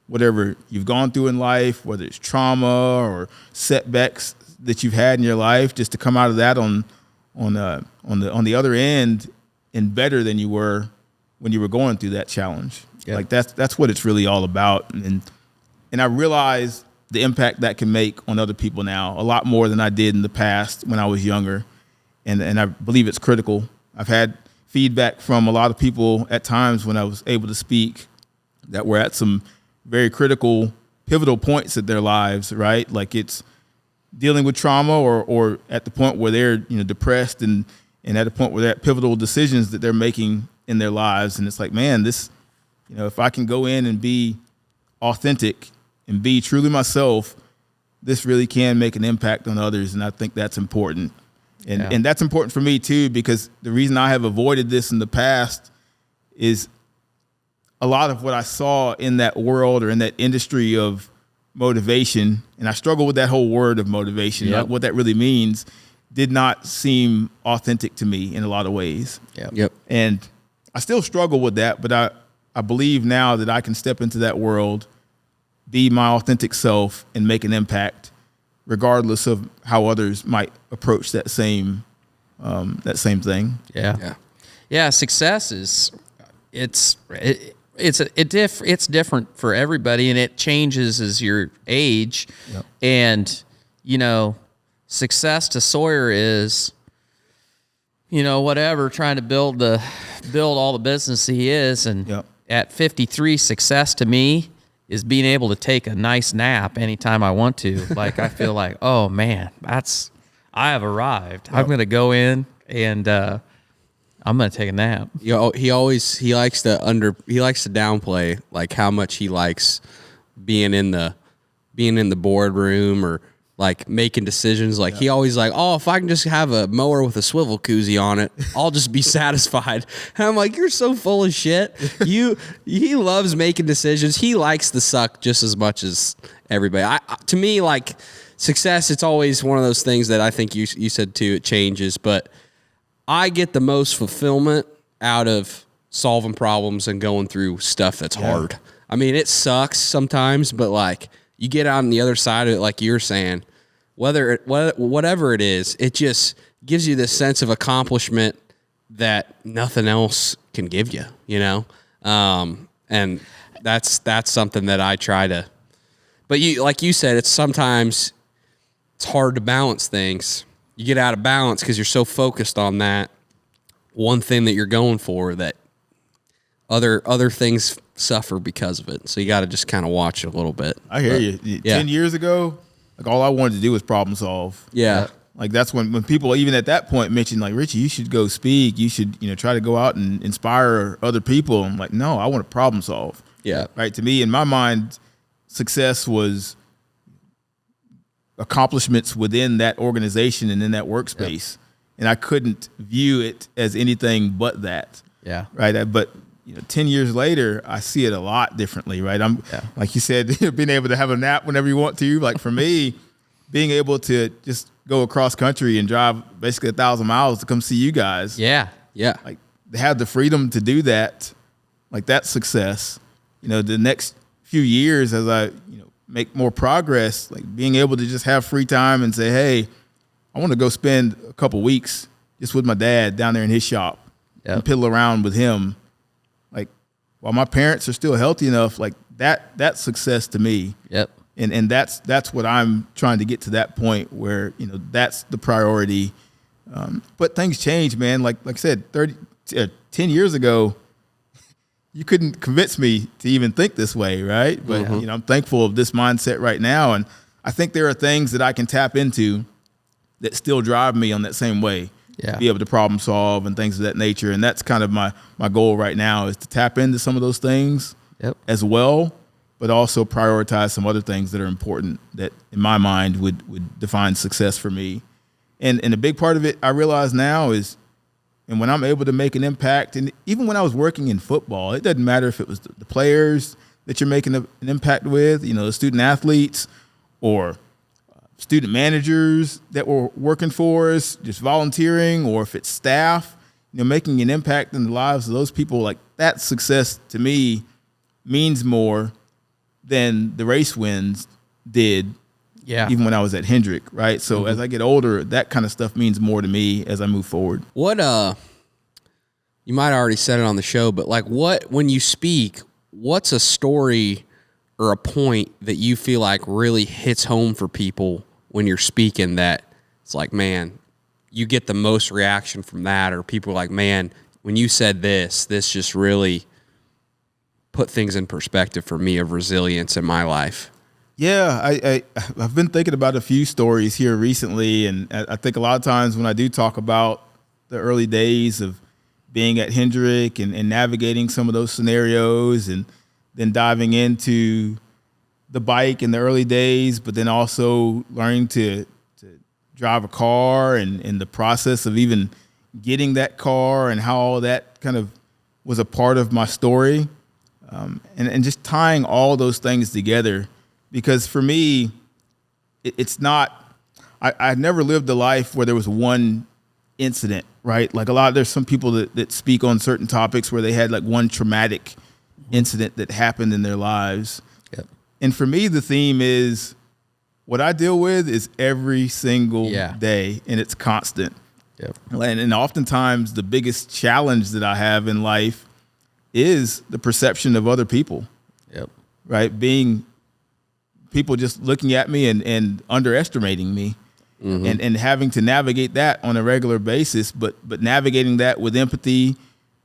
whatever you've gone through in life, whether it's trauma or setbacks that you've had in your life, just to come out of that on the other end and better than you were when you were going through that challenge. Yep. Like that's what it's really all about. And I realize the impact that can make on other people now a lot more than I did in the past when I was younger. And I believe it's critical. I've had feedback from a lot of people at times when I was able to speak that were at some very critical, pivotal points in their lives, right? Like it's dealing with trauma or at the point where they're, depressed and at a point where they're at pivotal decisions that they're making in their lives. And it's like, man, this, if I can go in and be authentic and be truly myself, this really can make an impact on others. And I think that's important. And that's important for me too, because the reason I have avoided this in the past is a lot of what I saw in that world or in that industry of motivation, and I struggle with that whole word of motivation, like what that really means, did not seem authentic to me in a lot of ways. Yep. And I still struggle with that, but I believe now that I can step into that world, be my authentic self, and make an impact, regardless of how others might approach that same thing. Yeah. Success is it's different for everybody, and it changes as your age. Yep. And success to Sawyer is whatever, trying to build all the business he is. And at 53, success to me is being able to take a nice nap anytime I want to. Like I feel like, oh man, I have arrived. I'm going to go in and I'm going to take a nap. He likes to downplay like how much he likes being in the boardroom or like making decisions. Like he always like, oh, if I can just have a mower with a swivel koozie on it, I'll just be satisfied. And I'm like, you're so full of shit. He loves making decisions. He likes the suck just as much as everybody. To me, like success, it's always one of those things that I think you said too, it changes, but I get the most fulfillment out of solving problems and going through stuff that's hard. I mean, it sucks sometimes, but like you get out on the other side of it, like you're saying, whatever it is, it just gives you this sense of accomplishment that nothing else can give you, you know? And that's something that I try to, but like you said, sometimes it's hard to balance things. You get out of balance because you're so focused on that one thing that you're going for that other things suffer because of it. So you got to just kind of watch it a little bit. I hear you. 10 years ago, like all I wanted to do was problem solve. Yeah. Like that's when people even at that point mentioned like, Richie, you should go speak. You should, try to go out and inspire other people. I'm like, no, I want to problem solve. Yeah. Right. To me, in my mind, success was accomplishments within that organization and in that workspace. Yep. And I couldn't view it as anything but that. Yeah. Right. But 10 years later, I see it a lot differently, right? Like you said, being able to have a nap whenever you want to. Like for me, being able to just go across country and drive basically 1,000 miles to come see you guys. Yeah. Yeah. Like to have the freedom to do that, like that's success. The next few years as I, make more progress, like being able to just have free time and say, hey, I want to go spend a couple weeks just with my dad down there in his shop and piddle around with him. Like while my parents are still healthy enough, like that's success to me. Yep. And that's what I'm trying to get to that point where, that's the priority. But things change, man. Like I said, 10 years ago, you couldn't convince me to even think this way, right? But, I'm thankful of this mindset right now. And I think there are things that I can tap into that still drive me on that same way. Yeah. Be able to problem solve and things of that nature. And that's kind of my goal right now is to tap into some of those things as well, but also prioritize some other things that are important that in my mind would define success for me. And a big part of it I realize now is, and when I'm able to make an impact, and even when I was working in football, it doesn't matter if it was the players that you're making an impact with, the student athletes or student managers that were working for us, just volunteering, or if it's staff, making an impact in the lives of those people, like that success to me means more than the race wins did. Yeah. Even when I was at Hendrick, right? So as I get older, that kind of stuff means more to me as I move forward. What you might have already said it on the show, but like when you speak, what's a story or a point that you feel like really hits home for people when you're speaking that it's like, man, you get the most reaction from that, or people are like, man, when you said this just really put things in perspective for me of resilience in my life? Yeah, I've been thinking about a few stories here recently, and I think a lot of times when I do talk about the early days of being at Hendrick and navigating some of those scenarios and then diving into the bike in the early days, but then also learning to drive a car and the process of even getting that car and how all that kind of was a part of my story, and just tying all those things together. Because for me, it's not, I never lived a life where there was one incident, right? Like there's some people that speak on certain topics where they had like one traumatic incident that happened in their lives. Yep. And for me, the theme is what I deal with is every single day, and it's constant. Yep. And oftentimes the biggest challenge that I have in life is the perception of other people. Yep. Right? Being people just looking at me and underestimating me, and having to navigate that on a regular basis, but navigating that with empathy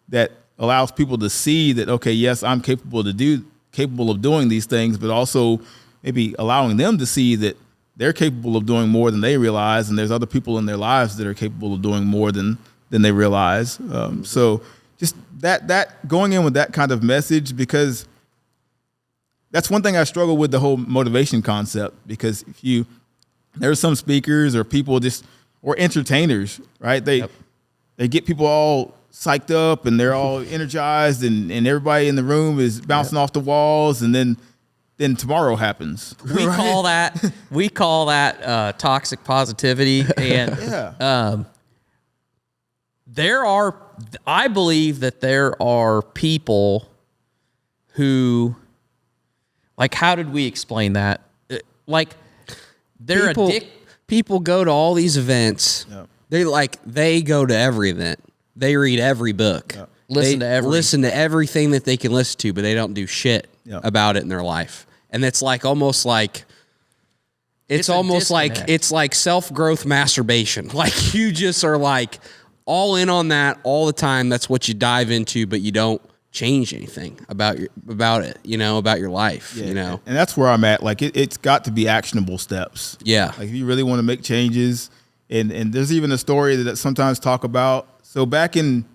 that allows people to see that, okay, yes, I'm capable of doing these things, but also maybe allowing them to see that they're capable of doing more than they realize, and there's other people in their lives that are capable of doing more than they realize. So just that going in with that kind of message, because that's one thing I struggle with the whole motivation concept, because if you There's some speakers or people or entertainers, right? They get people all psyched up and they're all energized and everybody in the room is bouncing off the walls, and then tomorrow happens. We call that toxic positivity, and I believe that there are people who, like, how did we explain that? Like, they're addicted. People go to all these events. Yep. They go to every event. They read every book. Yep. Listen to everything that they can listen to, but they don't do shit about it in their life. And it's like almost like it's like self-growth masturbation. Like, you just are like all in on that all the time. That's what you dive into, but you don't change anything about it, about your life, And that's where I'm at. Like, it's got to be actionable steps. Yeah. Like, if you really want to make changes, and there's even a story that I sometimes talk about. So back in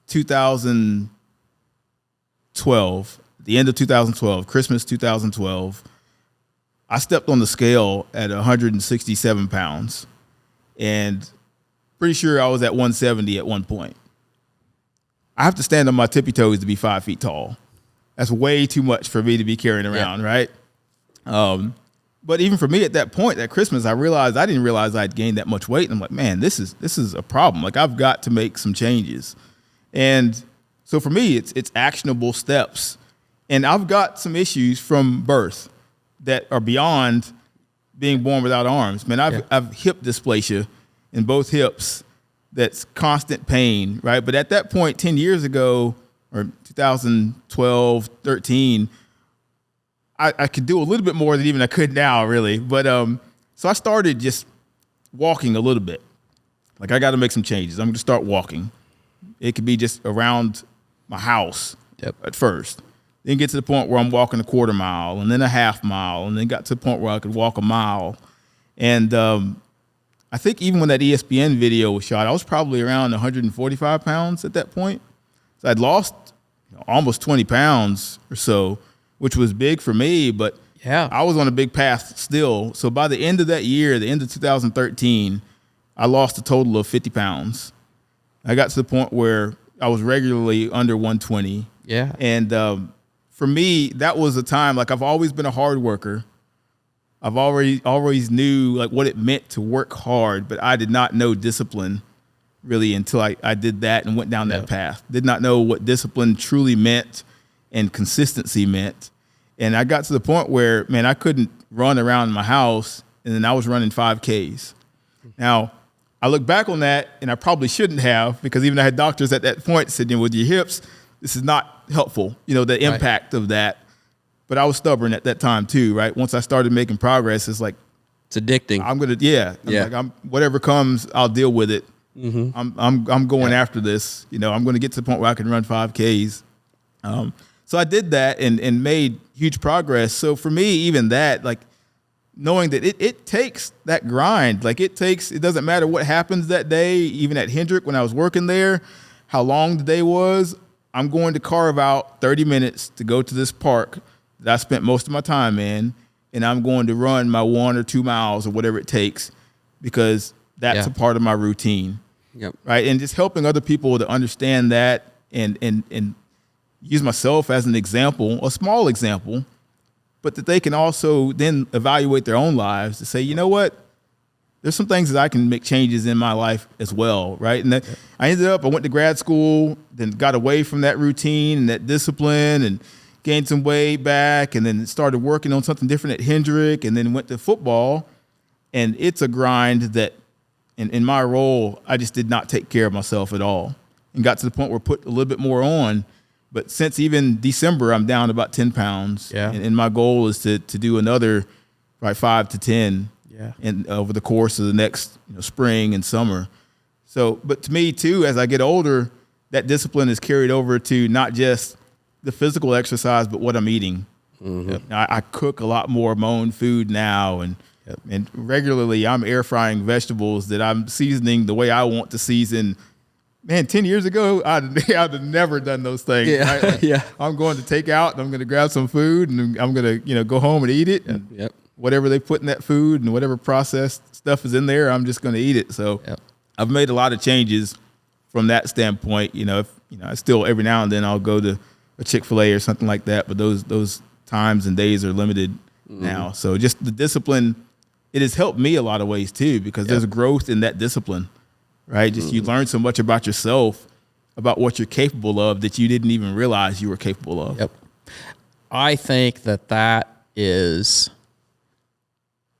2012, the end of 2012, Christmas 2012, I stepped on the scale at 167 pounds, and pretty sure I was at 170 at one point. I have to stand on my tippy toes to be 5 feet tall. That's way too much for me to be carrying around, right? But even for me at that point, at Christmas, I didn't realize I'd gained that much weight. And I'm like, man, this is a problem. Like, I've got to make some changes. And so for me, it's actionable steps. And I've got some issues from birth that are beyond being born without arms. Man, I've hip dysplasia in both hips. That's constant pain, right? But at that point, 10 years ago, or 2012, 13, I could do a little bit more than even I could now, really. But so I started just walking a little bit. Like, I got to make some changes. I'm going to start walking. It could be just around my house at first. Then get to the point where I'm walking a quarter mile, and then a half mile, and then got to the point where I could walk a mile. And I think even when that ESPN video was shot, I was probably around 145 pounds at that point. So I'd lost almost 20 pounds or so, which was big for me, but I was on a big path still. So by the end of that year, the end of 2013, I lost a total of 50 pounds. I got to the point where I was regularly under 120. Yeah. And for me, that was a time, like, I've always been a hard worker. I've always knew, like, what it meant to work hard, but I did not know discipline really until I did that and went down that path. Did not know what discipline truly meant and consistency meant. And I got to the point where, man, I couldn't run around my house, and then I was running 5Ks. Now, I look back on that, and I probably shouldn't have, because even I had doctors at that point said, with your hips, this is not helpful, the impact of that. But I was stubborn at that time too, right? Once I started making progress, it's like, it's addicting. I'm whatever comes, I'll deal with it. Mm-hmm. I'm going after this. I'm going to get to the point where I can run 5Ks. So I did that and made huge progress. So for me, even that, like, knowing that it takes that grind. Like, it doesn't matter what happens that day. Even at Hendrick, when I was working there, how long the day was, I'm going to carve out 30 minutes to go to this park that I spent most of my time in, and I'm going to run my 1 or 2 miles or whatever it takes, because that's a part of my routine. Yep. Right. And just helping other people to understand that and use myself as an example, a small example, but that they can also then evaluate their own lives to say, you know what? There's some things that I can make changes in my life as well. Right. And I went to grad school, then got away from that routine and that discipline, and gained some weight back, and then started working on something different at Hendrick, and then went to football. And it's a grind that in my role, I just did not take care of myself at all, and got to the point where I put a little bit more on. But since even December, I'm down about 10 pounds. Yeah. And my goal is to do another 5 to 10 over the course of the next spring and summer. So, but to me too, as I get older, that discipline is carried over to not just the physical exercise, but what I'm eating. Mm-hmm. I cook a lot more of my own food now, and regularly I'm air frying vegetables that I'm seasoning the way I want to season. Man, 10 years ago, I'd have never done those things. Yeah. Right? Like, I'm going to take out, and I'm going to grab some food, and I'm going to go home and eat it. And whatever they put in that food and whatever processed stuff is in there, I'm just going to eat it. So I've made a lot of changes from that standpoint. I still every now and then I'll go to a Chick-fil-A or something like that, but those times and days are limited now. So just the discipline, it has helped me a lot of ways too, because there's growth in that discipline, right? Just you learn so much about yourself, about what you're capable of that you didn't even realize you were capable of. Yep. I think that is,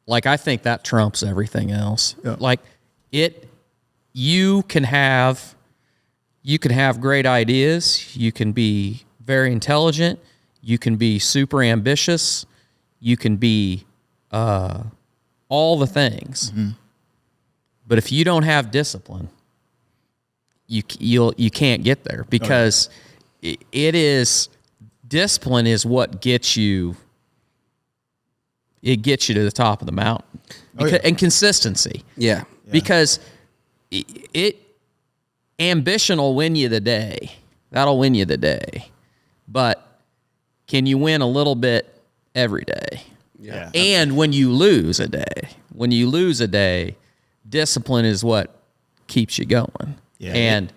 like, I think that trumps everything else. Yep. Like you can have great ideas. You can be very intelligent. You can be super ambitious. You can be all the things. Mm-hmm. But if you don't have discipline, you can't get there, because discipline is what gets you. It gets you to the top of the mountain, and consistency. Yeah. Because ambition will win you the day. That'll win you the day. But can you win a little bit every day? Yeah. And when you lose a day, discipline is what keeps you going. Yeah. And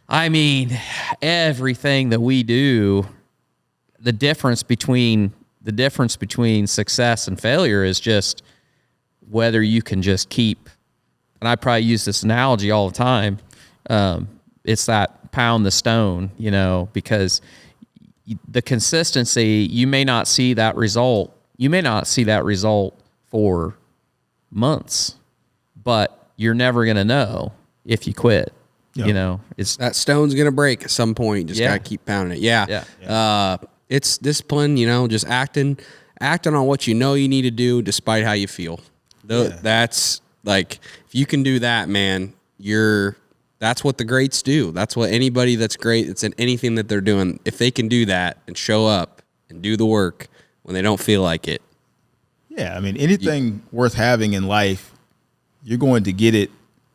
I mean, everything that we do, the difference between success and failure is just whether you can just keep, and I probably use this analogy all the time, it's that pound the stone, because the consistency, you may not see that result. You may not see that result for months, but you're never going to know if you quit. Yep. It's That stone's going to break at some point. Just got to keep pounding it. Yeah. It's discipline, just acting on what you know you need to do despite how you feel. That's like, if you can do that, man, that's what the greats do. That's what anybody that's great, it's in anything that they're doing. If they can do that and show up and do the work when they don't feel like it. Yeah, I mean, anything worth having in life, you're going to get it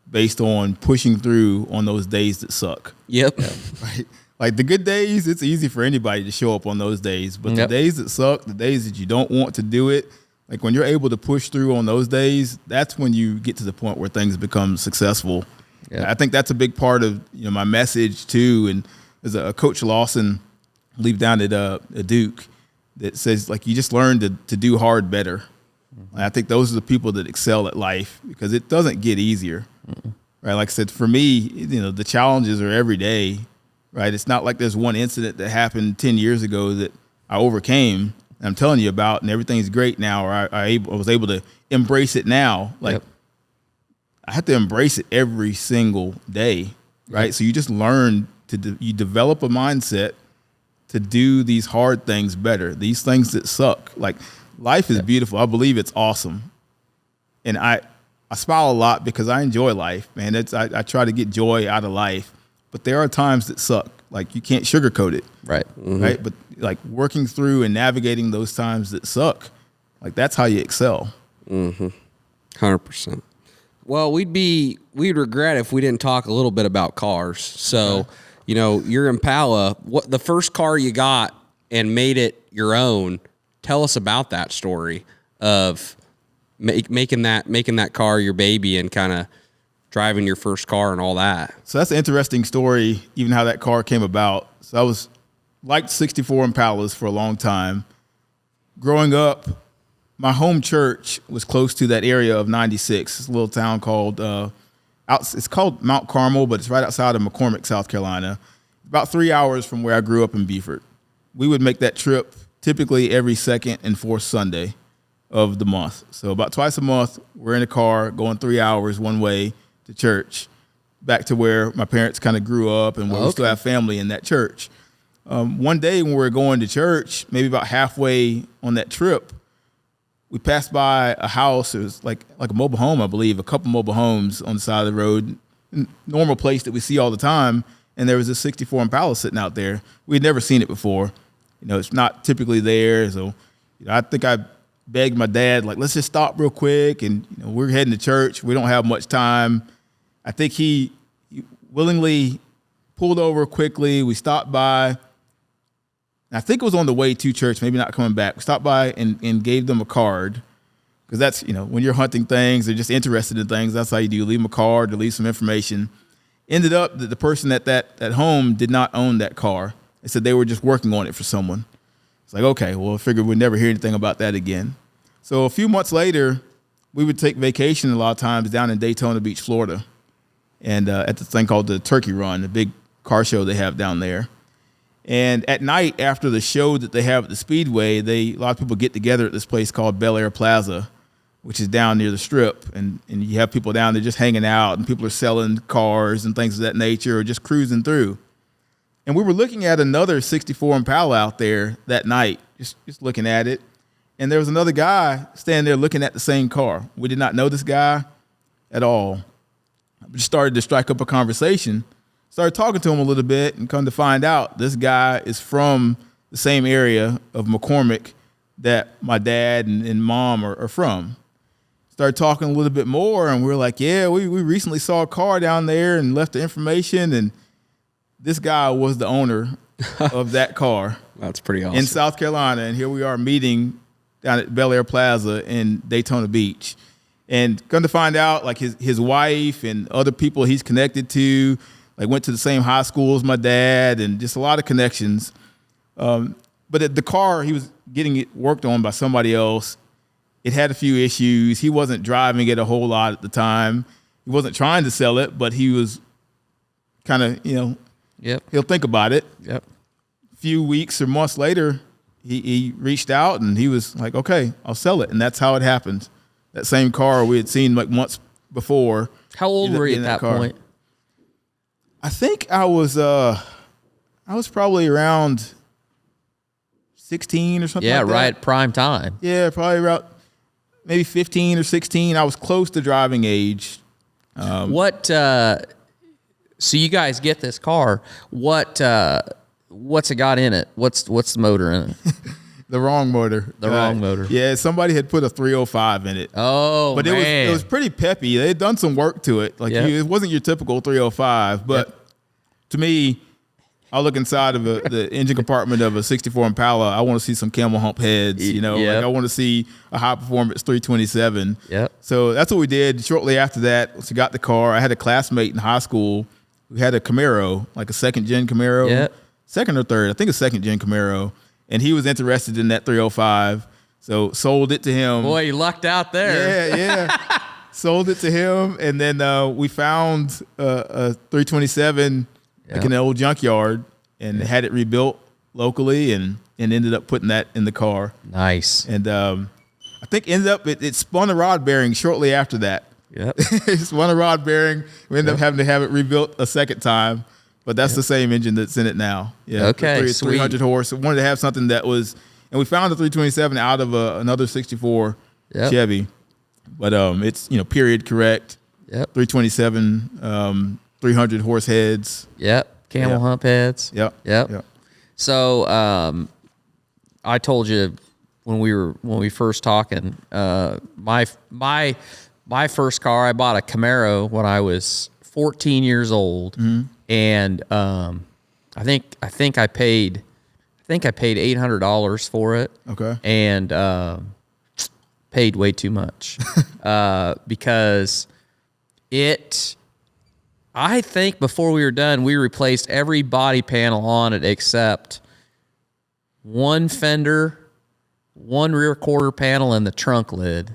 based on pushing through on those days that suck. Yep. Right? Like the good days, it's easy for anybody to show up on those days. But the days that suck, the days that you don't want to do it, like when you're able to push through on those days, that's when you get to the point where things become successful. Yeah. I think that's a big part of my message too. And there's a Coach Lawson, I believe down at Duke, that says like you just learn to do hard better. Mm-hmm. I think those are the people that excel at life, because it doesn't get easier. Mm-hmm. Right? Like I said, for me, the challenges are every day. Right? It's not like there's one incident that happened 10 years ago that I overcame and I'm telling you about, and everything's great now, or I was able to embrace it now. Like I have to embrace it every single day. Right? So you just learn you develop a mindset to do these hard things better, these things that suck. Like life is beautiful. I believe it's awesome. And I smile a lot because I enjoy life, man. I try to get joy out of life, but there are times that suck. Like you can't sugarcoat it. Right. Mm-hmm. Right. But like working through and navigating those times that suck, like that's how you excel. 100%. Well, we'd regret if we didn't talk a little bit about cars. So, your Impala, what the first car you got and made it your own. Tell us about that story of making that car your baby and kind of driving your first car and all that. So that's an interesting story, even how that car came about. So I liked 64 Impalas for a long time. Growing up, my home church was close to that area of 96. It's a little town called it's called Mount Carmel, but it's right outside of McCormick, South Carolina. About 3 hours from where I grew up in Beaufort. We would make that trip typically every second and fourth Sunday of the month. So about twice a month, we're in a car going 3 hours one way to church, back to where my parents kind of grew up and where we still have family in that church. One day when we were going to church, maybe about halfway on that trip, we passed by a house. It was like a mobile home, I believe, a couple mobile homes on the side of the road, normal place that we see all the time. And there was a 64 Impala sitting out there. We'd never seen it before. It's not typically there. So I think I begged my dad, like, let's just stop real quick. And we're heading to church. We don't have much time. I think he willingly pulled over quickly. We stopped by. I think it was on the way to church, maybe not coming back. We stopped by and gave them a card. because that's, when you're hunting things or just interested in things, that's how you do. Leave them a card or leave some information. Ended up that the person at that home did not own that car. They said they were just working on it for someone. It's like, okay, well, I figured we'd never hear anything about that again. So a few months later, we would take vacation a lot of times down in Daytona Beach, Florida, and at the thing called the Turkey Run, the big car show they have down there. And at night, after the show that they have at the Speedway, a lot of people get together at this place called Bel Air Plaza, which is down near the Strip. And you have people down there just hanging out, and people are selling cars and things of that nature, or just cruising through. And we were looking at another 64 Impala out there that night, just looking at it. And there was another guy standing there looking at the same car. We did not know this guy at all. We just started to strike up a conversation. Started talking to him a little bit, and come to find out, this guy is from the same area of McCormick that my dad and mom are from. Started talking a little bit more, and we were like, yeah, we recently saw a car down there and left the information, and this guy was the owner of that car. That's pretty awesome. In South Carolina, and here we are meeting down at Bel Air Plaza in Daytona Beach. And come to find out, like his wife and other people he's connected to, like went to the same high school as my dad, and just a lot of connections. But the car, he was getting it worked on by somebody else. It had a few issues. He wasn't driving it a whole lot at the time. He wasn't trying to sell it, but he was kind of, he'll think about it. Yep. A few weeks or months later, he reached out, and he was like, okay, I'll sell it. And that's how it happened. That same car we had seen like months before. How old were you at that point? I think I was probably around 16 or something like that. Yeah, right, prime time. Yeah, probably around maybe 15 or 16. I was close to driving age. So you guys get this car. What's it got in it? What's the motor in it? The wrong motor. The wrong motor. Yeah, somebody had put a 305 in it. Oh, but man. it was pretty peppy. They had done some work to it. Like it wasn't your typical 305, but to me, I look inside of the engine compartment of a 64 Impala. I want to see some camel hump heads. Like I want to see a high performance 327. Yep. So that's what we did. Shortly after that, once we got the car, I had a classmate in high school who had a Camaro, like a second gen Camaro. Yep. Second or third, I think a second gen Camaro. And he was interested in that 305, so sold it to him. Boy, you lucked out there. Yeah. Sold it to him, and then we found a 327 like in an old junkyard, and had it rebuilt locally, and ended up putting that in the car. Nice. And I think ended up it spun a rod bearing shortly after that. Yep. It spun a rod bearing. We ended up having to have it rebuilt a second time. But that's the same engine that's in it now. Yeah. Okay. 300 horse. We wanted to have something that was, and we found the 327 out of another 64 Chevy. But it's period correct. Yep. 327, 300 horse heads. Yep. Camel hump heads. Yep. So I told you when we first talking, my first car, I bought a Camaro when I was 14 years old. Mm-hmm. And I think I paid $800 for it. Okay. And paid way too much because I think before we were done, we replaced every body panel on it except one fender, one rear quarter panel, and the trunk lid.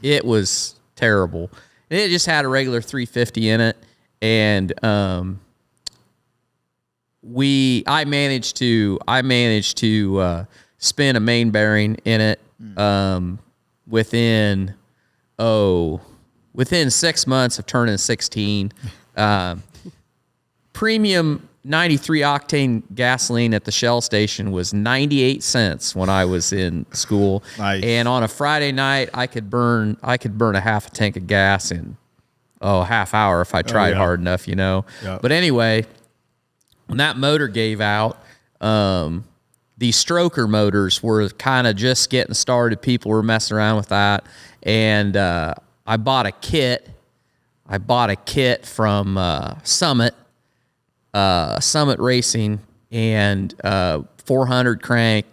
It was terrible. And it just had a regular 350 in it, and I managed to spin a main bearing in it within 6 months of turning 16. Premium 93 octane gasoline at the Shell station was 98 cents when I was in school. Nice. And on a Friday night, I could burn a half a tank of gas in a half hour if I tried hard enough, Yep. But anyway, when that motor gave out, the stroker motors were kind of just getting started. People were messing around with that. And I bought a kit. From Summit Racing, and 400 crank,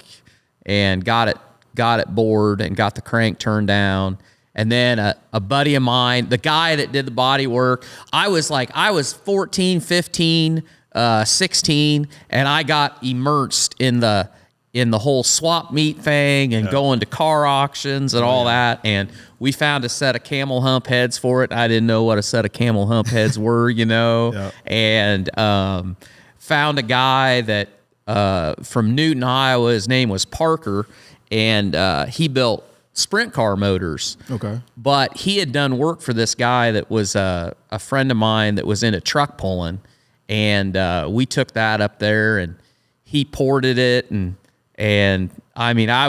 and got it bored and got the crank turned down. And then a buddy of mine, the guy that did the body work, I was 14, 15, 16, and I got immersed in the whole swap meet thing and going to car auctions and all that. And we found a set of camel hump heads for it. I didn't know what a set of camel hump heads were, and found a guy that from Newton, Iowa. His name was Parker, and he built sprint car motors. Okay. But he had done work for this guy that was a friend of mine that was into truck pulling, and we took that up there, and he ported it, and I mean, that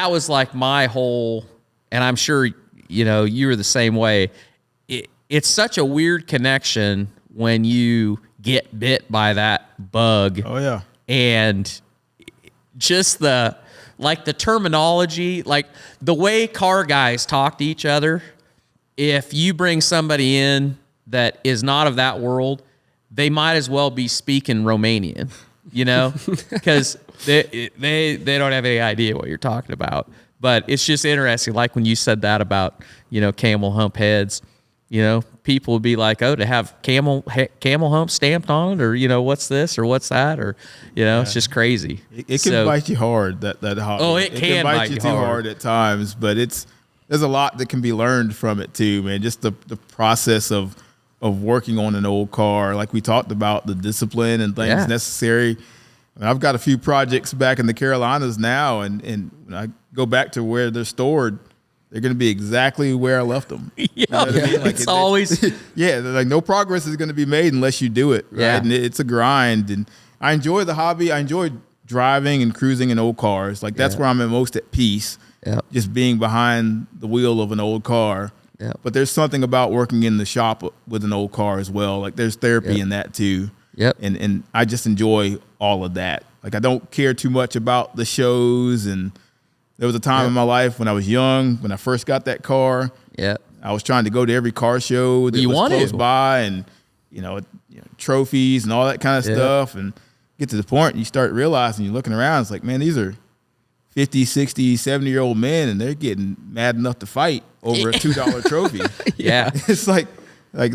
was like my whole, and I'm sure, you were the same way. It's such a weird connection when you get bit by that bug. Oh yeah. And just the terminology, like the way car guys talk to each other, if you bring somebody in that is not of that world, they might as well be speaking Romanian, because they don't have any idea what you're talking about. But it's just interesting, like when you said that about, camel hump heads, people would be like, oh, to have camel hump stamped on it, or, what's this or what's that, or, it's just crazy. It can bite you hard, that hobby. Oh, it can bite you too hard at times, but there's a lot that can be learned from it too, man. Just the process of working on an old car, like we talked about, the discipline and things necessary. I mean, I've got a few projects back in the Carolinas now, and when I go back to where they're stored, they're going to be exactly where I left them. Yeah, you know what I mean? it's always like no progress is going to be made unless you do it. Right? Yeah. And it's a grind. And I enjoy the hobby. I enjoy driving and cruising in old cars. Like that's where I'm most at peace. Yeah. Just being behind the wheel of an old car. Yeah. But there's something about working in the shop with an old car as well. Like there's therapy in that too. Yep. And I just enjoy all of that. Like I don't care too much about the shows. And there was a time in my life when I was young, when I first got that car. Yeah. I was trying to go to every car show that was close by, and trophies and all that kind of stuff. And get to the point and you start realizing, you're looking around, it's like, man, these are 50, 60, 70-year-old men, and they're getting mad enough to fight over a $2 trophy. Yeah. It's like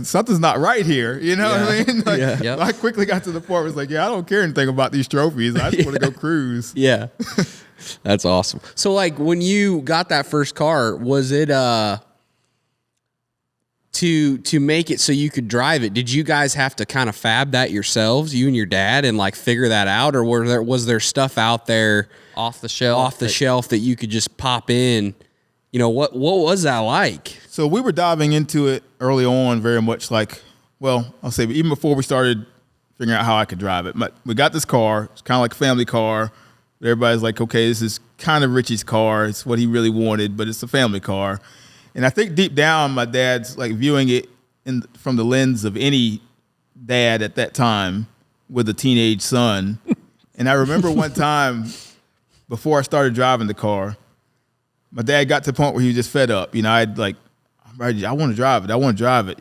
something's not right here. You know what I mean? I quickly got to the point where it's like, I don't care anything about these trophies. I just want to go cruise. Yeah. That's awesome. So like when you got that first car, was it to make it so you could drive it, did you guys have to kind of fab that yourselves, you and your dad, and like figure that out, or was there stuff out there off the shelf that you could just pop in? What was that like? So we were diving into it early on, very much like, well, I'll say even before we started figuring out how I could drive it. But we got this car. It's kind of like a family car. Everybody's like, okay, this is kind of Richie's car. It's what he really wanted, but it's a family car. And I think deep down, my dad's like viewing it from the lens of any dad at that time with a teenage son. And I remember one time before I started driving the car, my dad got to the point where he was just fed up. I'd like, I'm ready. I want to drive it.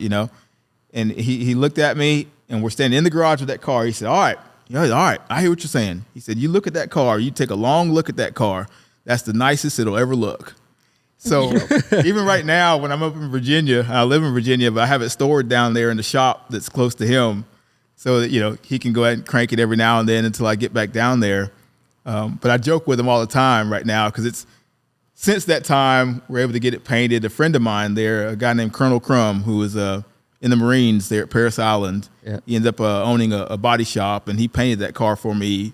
And he looked at me, and we're standing in the garage with that car. He said, all right, I hear what you're saying. He said, you look at that car. You take a long look at that car. That's the nicest it'll ever look. So even right now, when I'm up in Virginia, I live in Virginia, but I have it stored down there in the shop that's close to him, so that he can go ahead and crank it every now and then until I get back down there. But I joke with him all the time right now, because since that time we're able to get it painted. A friend of mine there, a guy named Colonel Crum, who was in the Marines there at Parris Island. Yeah. He ended up owning a body shop, and he painted that car for me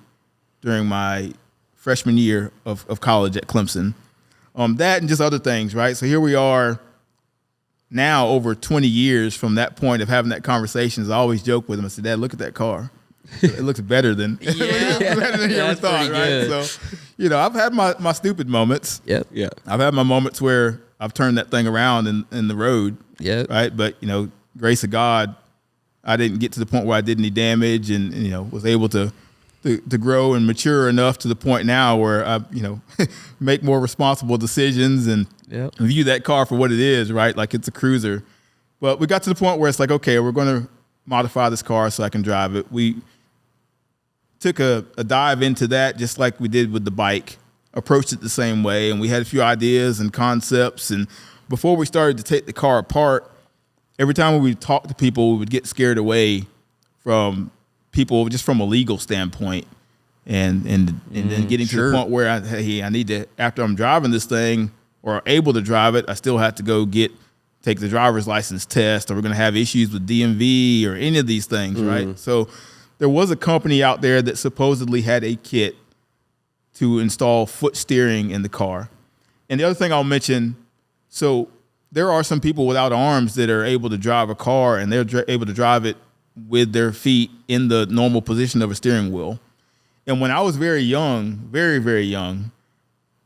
during my freshman year of college at Clemson. That and just other things, right? So here we are now, over 20 years from that point of having that conversation. I always joke with him. I said, Dad, look at that car. It looks better than, better than you ever thought, right? Good. So, I've had my stupid moments. Yep. Yeah. I've had my moments where I've turned that thing around in the road. Yeah. Right. But, grace of God, I didn't get to the point where I did any damage, and, was able to grow and mature enough to the point now where I, make more responsible decisions and view that car for what it is, right? Like it's a cruiser. But we got to the point where it's like, okay, we're going to modify this car so I can drive it. We took a dive into that, just like we did with the bike. approached it the same way, and we had a few ideas and concepts. And before we started to take the car apart, every time we would talk to people, we would get scared away from people just from a legal standpoint. And then getting to the point where I need to, after I'm driving this thing or able to drive it, I still have to go take the driver's license test, or we're going to have issues with DMV or any of these things, right? So there was a company out there that supposedly had a kit to install foot steering in the car. And the other thing I'll mention, so there are some people without arms that are able to drive a car, and they're able to drive it with their feet in the normal position of a steering wheel. And when I was very young, very, very young,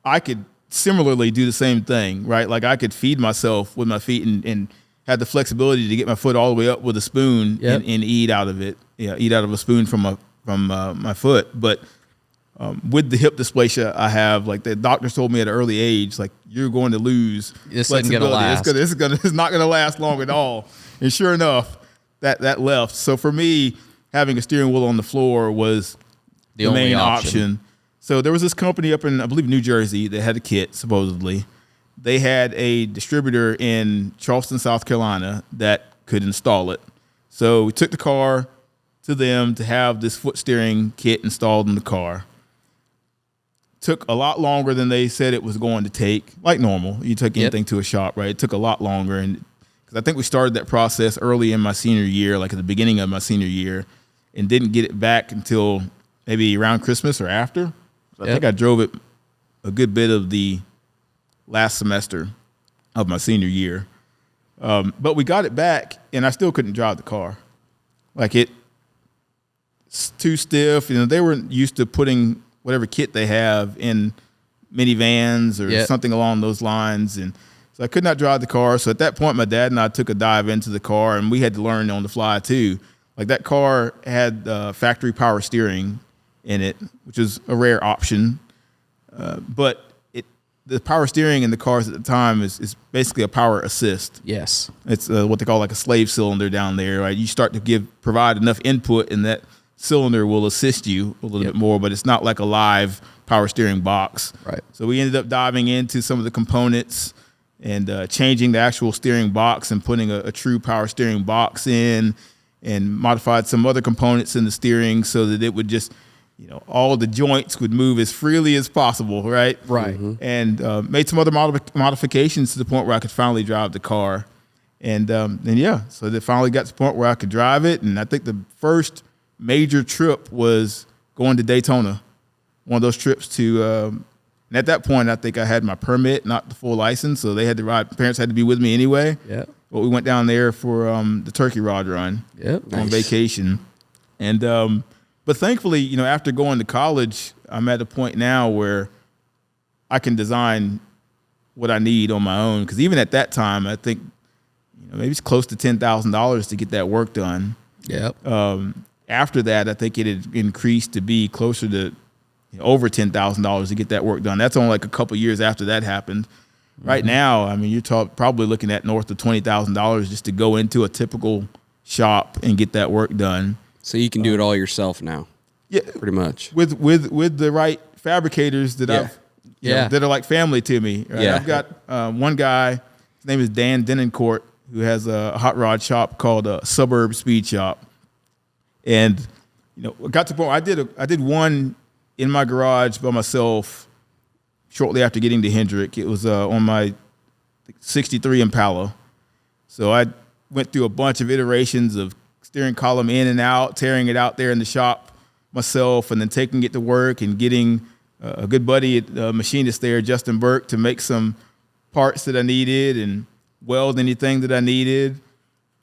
I could similarly do the same thing, right? Like I could feed myself with my feet and had the flexibility to get my foot all the way up with a spoon and eat out of it. Yeah, eat out of a spoon from my foot. But with the hip dysplasia I have, like the doctors told me at an early age, like you're going to lose this isn't going to last. It's not going to last long at all. And sure enough, that left. So for me, having a steering wheel on the floor was the main option. So there was this company up in, I believe, New Jersey that had a kit, supposedly. They had a distributor in Charleston, South Carolina that could install it. So we took the car to them to have this foot steering kit installed in the car. Took a lot longer than they said it was going to take, like normal. You take anything to a shop, right? It took a lot longer. And because I think we started that process early in my senior year, like at the beginning of my senior year, and didn't get it back until maybe around Christmas or after. So I think I drove it a good bit of the last semester of my senior year. But we got it back, and I still couldn't drive the car. Like it's too stiff. You know, they were used to putting whatever kit they have in minivans or something along those lines. And so I could not drive the car. So at that point, my dad and I took a dive into the car, and we had to learn on the fly too. Like that car had factory power steering in it, which is a rare option. But the power steering in the cars at the time is basically a power assist. Yes. It's what they call like a slave cylinder down there, right? You start to provide enough input, and that cylinder will assist you a little bit more, but it's not like a live power steering box. Right. So we ended up diving into some of the components and changing the actual steering box and putting a true power steering box in, and modified some other components in the steering so that it would just, all the joints would move as freely as possible, right? Right. And made some other modifications to the point where I could finally drive the car. So they finally got to the point where I could drive it. And I think the first major trip was going to Daytona, one of those trips to, and at that point, I think I had my permit, not the full license. So they had to ride, parents had to be with me anyway. Yeah. But we went down there for the turkey rod run on vacation. And, but thankfully, after going to college, I'm at a point now where I can design what I need on my own. Because even at that time, I think maybe it's close to $10,000 to get that work done. Yep. After that, I think it had increased to be closer to over $10,000 to get that work done. That's only like a couple years after that happened. Right now, I mean, you're probably looking at north of $20,000 just to go into a typical shop and get that work done. So you can do it all yourself now. Yeah, pretty much. With the right fabricators that that are like family to me. Right? Yeah. I've got one guy. His name is Dan Denoncourt, who has a hot rod shop called Suburb Speed Shop. And got to the point I did one in my garage by myself shortly after getting to Hendrick. It was on my 63 Impala. So I went through a bunch of iterations of steering column in and out, tearing it out there in the shop myself, and then taking it to work and getting a good buddy, machinist there, Justin Burke, to make some parts that I needed and weld anything that I needed,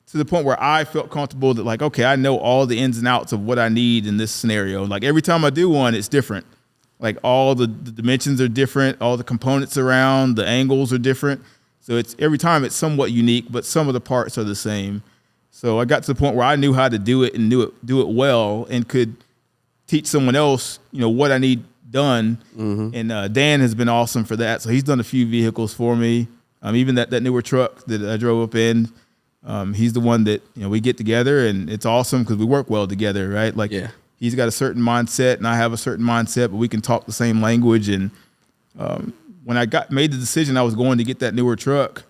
to the point where I felt comfortable that, like, okay, I know all the ins and outs of what I need in this scenario. Like every time I do one, it's different. Like all the dimensions are different, all the components around, the angles are different. So it's every time it's somewhat unique, but some of the parts are the same. So I got to the point where I knew how to do it and do it well, and could teach someone else, what I need done. Mm-hmm. And Dan has been awesome for that. So he's done a few vehicles for me. Even that newer truck that I drove up in, he's the one that, we get together, and it's awesome because we work well together, right? Like he's got a certain mindset and I have a certain mindset, but we can talk the same language, and when I made the decision I was going to get that newer truck,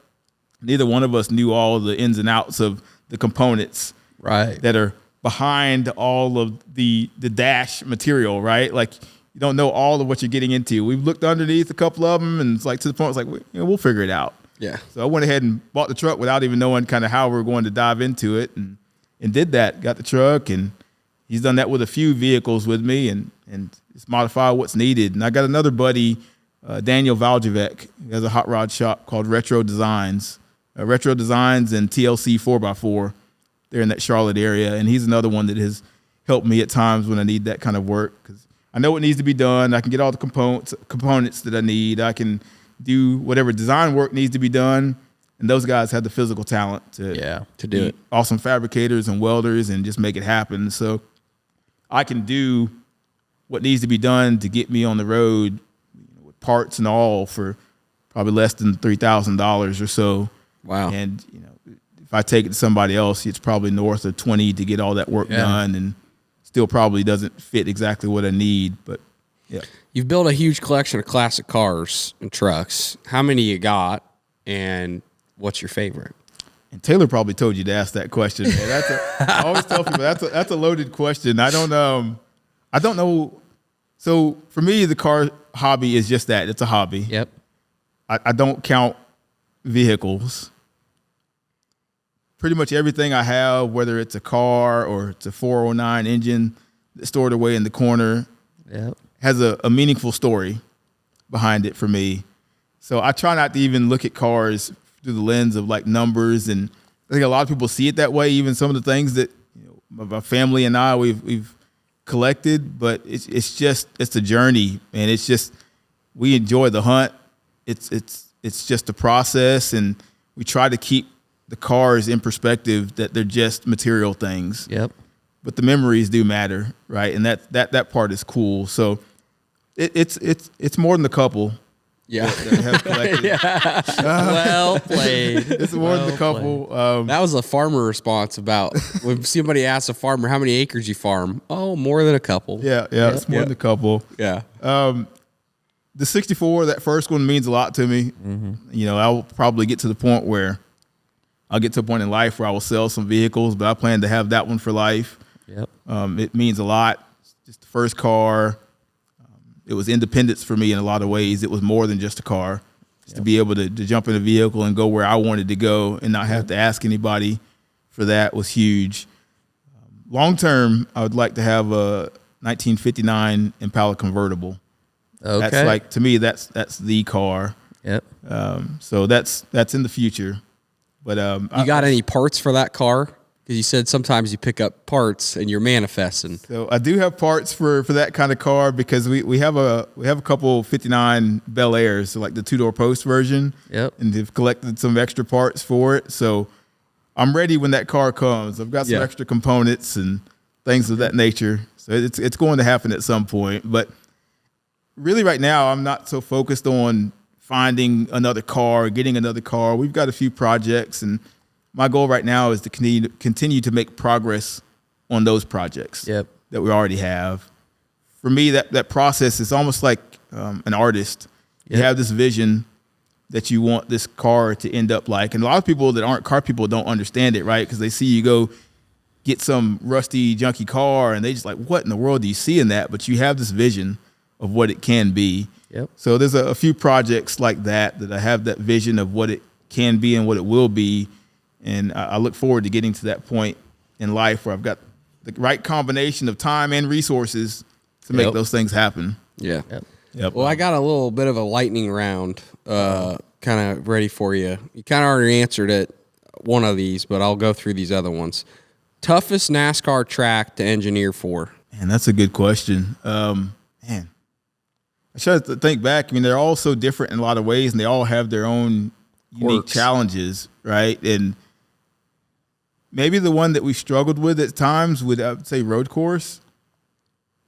neither one of us knew all the ins and outs of the components that are behind all of the dash material, right? Like, you don't know all of what you're getting into. We've looked underneath a couple of them, and it's like, to the point, it's like, we'll figure it out. Yeah. So I went ahead and bought the truck without even knowing kind of how we were going to dive into it, and did that. Got the truck, and he's done that with a few vehicles with me, and just modify what's needed. And I got another buddy, Daniel Valjevec, who has a hot rod shop called Retro Designs. Retro Designs and TLC 4x4. They're in that Charlotte area, and he's another one that has helped me at times when I need that kind of work, because I know what needs to be done. I can get all the components that I need. I can do whatever design work needs to be done, and those guys have the physical talent to do it. Awesome fabricators and welders and just make it happen. So I can do what needs to be done to get me on the road with parts and all for probably less than $3,000 or so. Wow. And if I take it to somebody else, it's probably north of 20 to get all that work done, and still probably doesn't fit exactly what I need. But yeah. You've built a huge collection of classic cars and trucks. How many you got, and what's your favorite? And Taylor probably told you to ask that question. Man. I always tell people that's a loaded question. I don't know. So for me, the car hobby is just that. It's a hobby. Yep. I don't count vehicles. Pretty much everything I have, whether it's a car or it's a 409 engine that's stored away in the corner, has a meaningful story behind it for me. So I try not to even look at cars through the lens of like numbers, and I think a lot of people see it that way. Even some of the things that my family and I we've collected, but it's a journey, and it's just, we enjoy the hunt. It's just a process, and we try to keep the cars in perspective that they're just material things. Yep. But the memories do matter, right? And that part is cool. So it's more than a couple. Yeah. That have collected. Well played. It's more than a couple. That was a farmer response about when somebody asks a farmer how many acres you farm. Oh, more than a couple. Yeah, it's more than a couple. Yeah. The 64, that first one, means a lot to me. Mm-hmm. I'll probably get to the point where I'll get to a point in life where I will sell some vehicles, but I plan to have that one for life. Yep. It means a lot. It's just the first car. It was independence for me in a lot of ways. It was more than just a car. To be able to jump in a vehicle and go where I wanted to go and not have to ask anybody for that was huge. Long term, I would like to have a 1959 Impala convertible. Okay. That's like, to me, that's the car. Yep. So that's in the future. But you got any parts for that car? Because you said sometimes you pick up parts and you're manifesting. So I do have parts for that kind of car, because we have a couple 59 Bel Airs, so like the 2-door post version. Yep. And they've collected some extra parts for it. So I'm ready when that car comes. I've got some extra components and things of that nature. So it's going to happen at some point. But really right now, I'm not so focused on finding another car, getting another car. We've got a few projects, and my goal right now is to continue to make progress on those projects that we already have. For me, that process is almost like an artist. You have this vision that you want this car to end up like. And a lot of people that aren't car people don't understand it, right? Because they see you go get some rusty, junky car, and they just like, what in the world do you see in that? But you have this vision of what it can be. Yep. So there's a few projects like that I have that vision of what it can be and what it will be. And I look forward to getting to that point in life where I've got the right combination of time and resources to make those things happen. Yeah. Yep. Well, I got a little bit of a lightning round kind of ready for you. You kind of already answered it, one of these, but I'll go through these other ones. Toughest NASCAR track to engineer for? Man, that's a good question. I try to think back. I mean, they're all so different in a lot of ways, and they all have their own unique challenges, right? And maybe the one that we struggled with at times would, I would say, road course.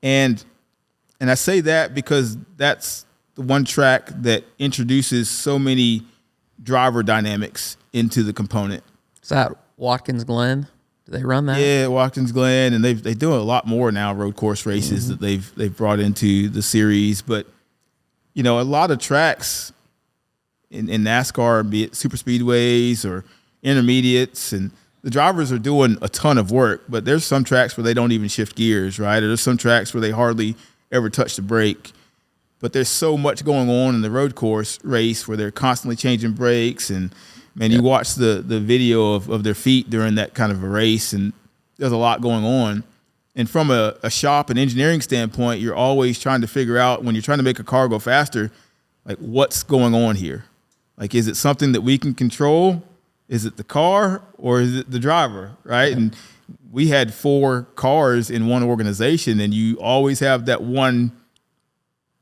And I say that because that's the one track that introduces so many driver dynamics into the component. Is that Watkins Glen? Do they run that? Yeah, Watkins Glen, and they do a lot more now road course races that they've brought into the series. But you know, a lot of tracks in NASCAR, be it super speedways or intermediates, and the drivers are doing a ton of work, but there's some tracks where they don't even shift gears, right? Or there's some tracks where they hardly ever touch the brake. But there's so much going on in the road course race where they're constantly changing brakes. And, man, you watch the video of their feet during that kind of a race, and there's a lot going on. And from a shop and engineering standpoint, you're always trying to figure out, when you're trying to make a car go faster, like, what's going on here? Like, is it something that we can control? Is it the car or is it the driver, right? And we had 4 cars in one organization, and you always have that one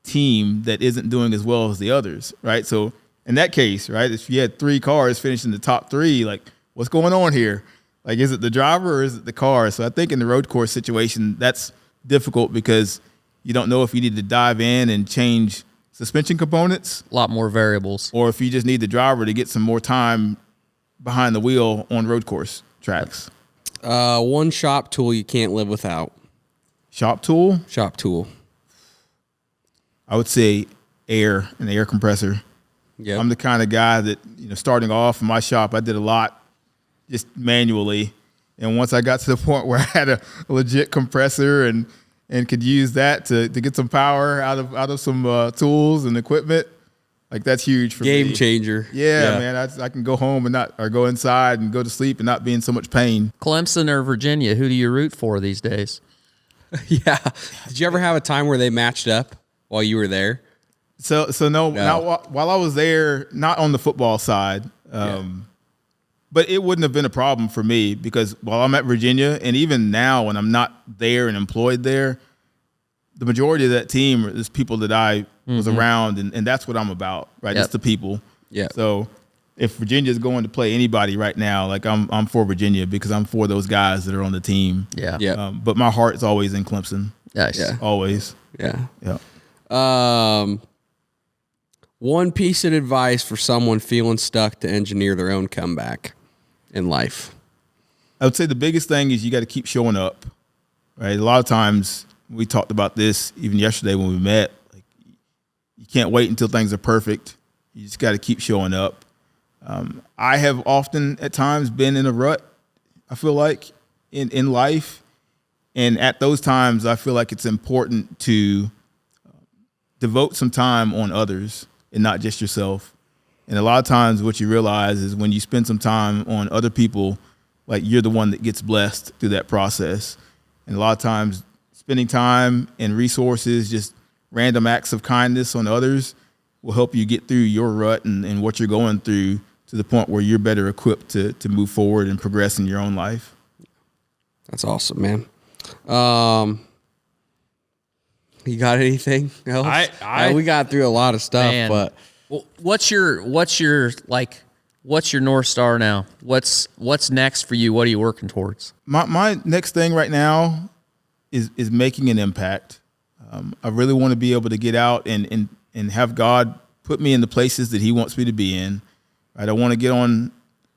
team that isn't doing as well as the others, right? So in that case, right, if you had 3 cars finishing the top 3, like, what's going on here? Like, is it the driver or is it the car? So I think in the road course situation, that's difficult because you don't know if you need to dive in and change suspension components. A lot more variables. Or if you just need the driver to get some more time behind the wheel on road course tracks. One shop tool you can't live without. Shop tool? Shop tool. I would say an air compressor. Yeah. I'm the kind of guy that, you know, starting off in my shop, I did a lot just manually. And once I got to the point where I had a legit compressor and could use that to get some power out of some tools and equipment, like, that's huge for me. Game changer. Yeah, man. I can go home or go inside and go to sleep and not be in so much pain. Clemson or Virginia, who do you root for these days? Yeah. Did you ever have a time where they matched up while you were there? So no. Not while I was there, not on the football side. But it wouldn't have been a problem for me because while I'm at Virginia, and even now when I'm not there and employed there, the majority of that team is people that I was around, and that's what I'm about, right? Yep. It's the people. Yeah. So if Virginia is going to play anybody right now, like, I'm for Virginia because I'm for those guys that are on the team. Yeah. Yeah. But my heart is always in Clemson. Nice. Yeah. Always. Yeah. Yeah. One piece of advice for someone feeling stuck to engineer their own comeback in life. I would say the biggest thing is you got to keep showing up, right? A lot of times, we talked about this even yesterday when we met, like, you can't wait until things are perfect. You just got to keep showing up. I have often at times been in a rut, I feel like, in life. And at those times, I feel like it's important to devote some time on others and not just yourself. And a lot of times what you realize is when you spend some time on other people, like, you're the one that gets blessed through that process. And a lot of times spending time and resources, just random acts of kindness on others, will help you get through your rut and what you're going through to the point where you're better equipped to move forward and progress in your own life. That's awesome, man. You got anything else? We got through a lot of stuff, Man. but Well, what's your North Star now? What's next for you? What are you working towards? My next thing right now is making an impact. I really want to be able to get out and have God put me in the places that He wants me to be in. Right? I want to get on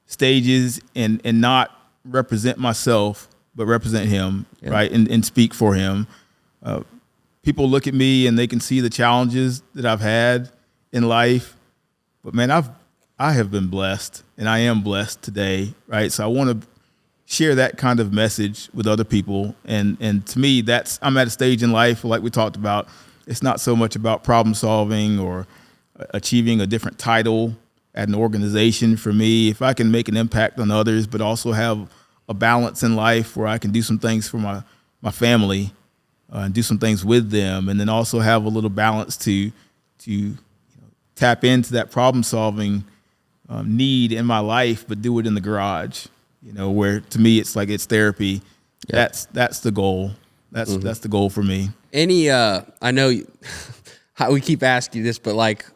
stages and not represent myself, but represent Him, right? And speak for Him. People look at me and they can see the challenges that I've had in life, but man, I have been blessed, and I am blessed today, right? So I want to share that kind of message with other people, and to me, I'm at a stage in life, like we talked about. It's not so much about problem solving or achieving a different title at an organization. For me, if I can make an impact on others, but also have a balance in life where I can do some things for my family and do some things with them, and then also have a little balance to tap into that problem solving need in my life, but do it in the garage, where to me it's like it's therapy. Yeah. That's the goal. That's the goal for me. I know we keep asking you this, but like,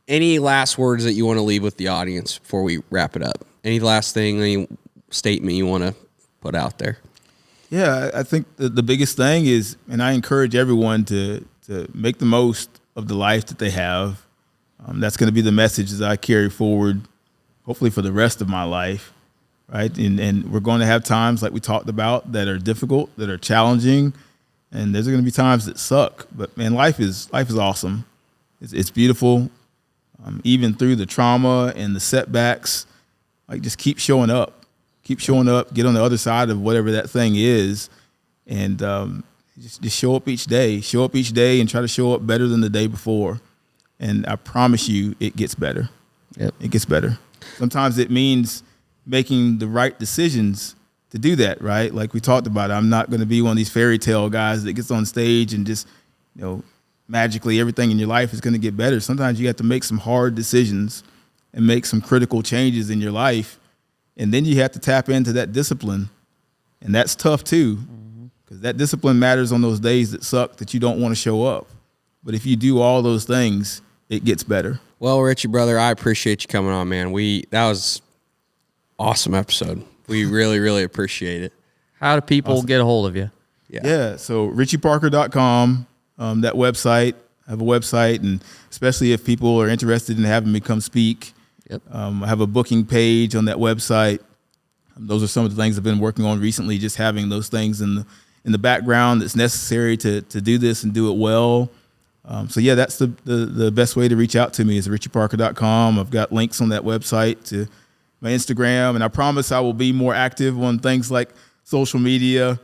any last words that you want to leave with the audience before we wrap it up? Any last thing, any statement you want to put out there? Yeah, I think the biggest thing is, and I encourage everyone to make the most of the life that they have. That's going to be the message that I carry forward, hopefully for the rest of my life, right? And we're going to have times like we talked about that are difficult, that are challenging, and there's going to be times that suck. But man, life is awesome, It's beautiful. Even through the trauma and the setbacks, like just keep showing up, get on the other side of whatever that thing is. And just show up each day and try to show up better than the day before. And I promise you it gets better. Yep. It gets better. Sometimes it means making the right decisions to do that, right? Like we talked about, I'm not going to be one of these fairy tale guys that gets on stage and just, magically everything in your life is going to get better. Sometimes you have to make some hard decisions and make some critical changes in your life. And then you have to tap into that discipline. And that's tough too, because that discipline matters on those days that suck, that you don't want to show up. But if you do all those things, it gets better. Well, Richie, brother, I appreciate you coming on, man. That was awesome episode. We really, really appreciate it. How do people get a hold of you? Yeah. So richieparker.com, that website. I have a website, and especially if people are interested in having me come speak, Yep. I have a booking page on that website. Those are some of the things I've been working on recently, just having those things in the background that's necessary to do this and do it well. So yeah, that's the best way to reach out to me is richieparker.com. I've got links on that website to my Instagram, and I promise I will be more active on things like social media.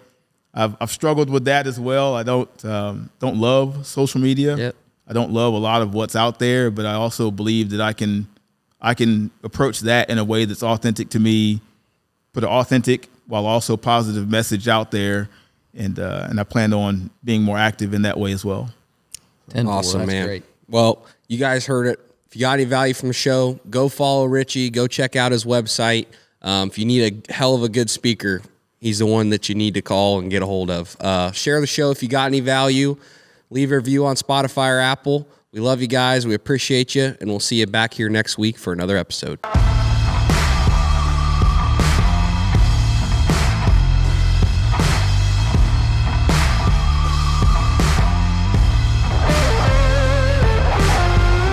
I've struggled with that as well. I don't love social media. Yep. I don't love a lot of what's out there, but I also believe that I can approach that in a way that's authentic to me, put an authentic while also positive message out there, and I plan on being more active in that way as well. Awesome, That's man. great. Well, you guys heard it. If you got any value from the show, go follow Richie. Go check out his website. If you need a hell of a good speaker, he's the one that you need to call and get a hold of. Share the show if you got any value. Leave a review on Spotify or Apple. We love you guys. We appreciate you, and we'll see you back here next week for another episode.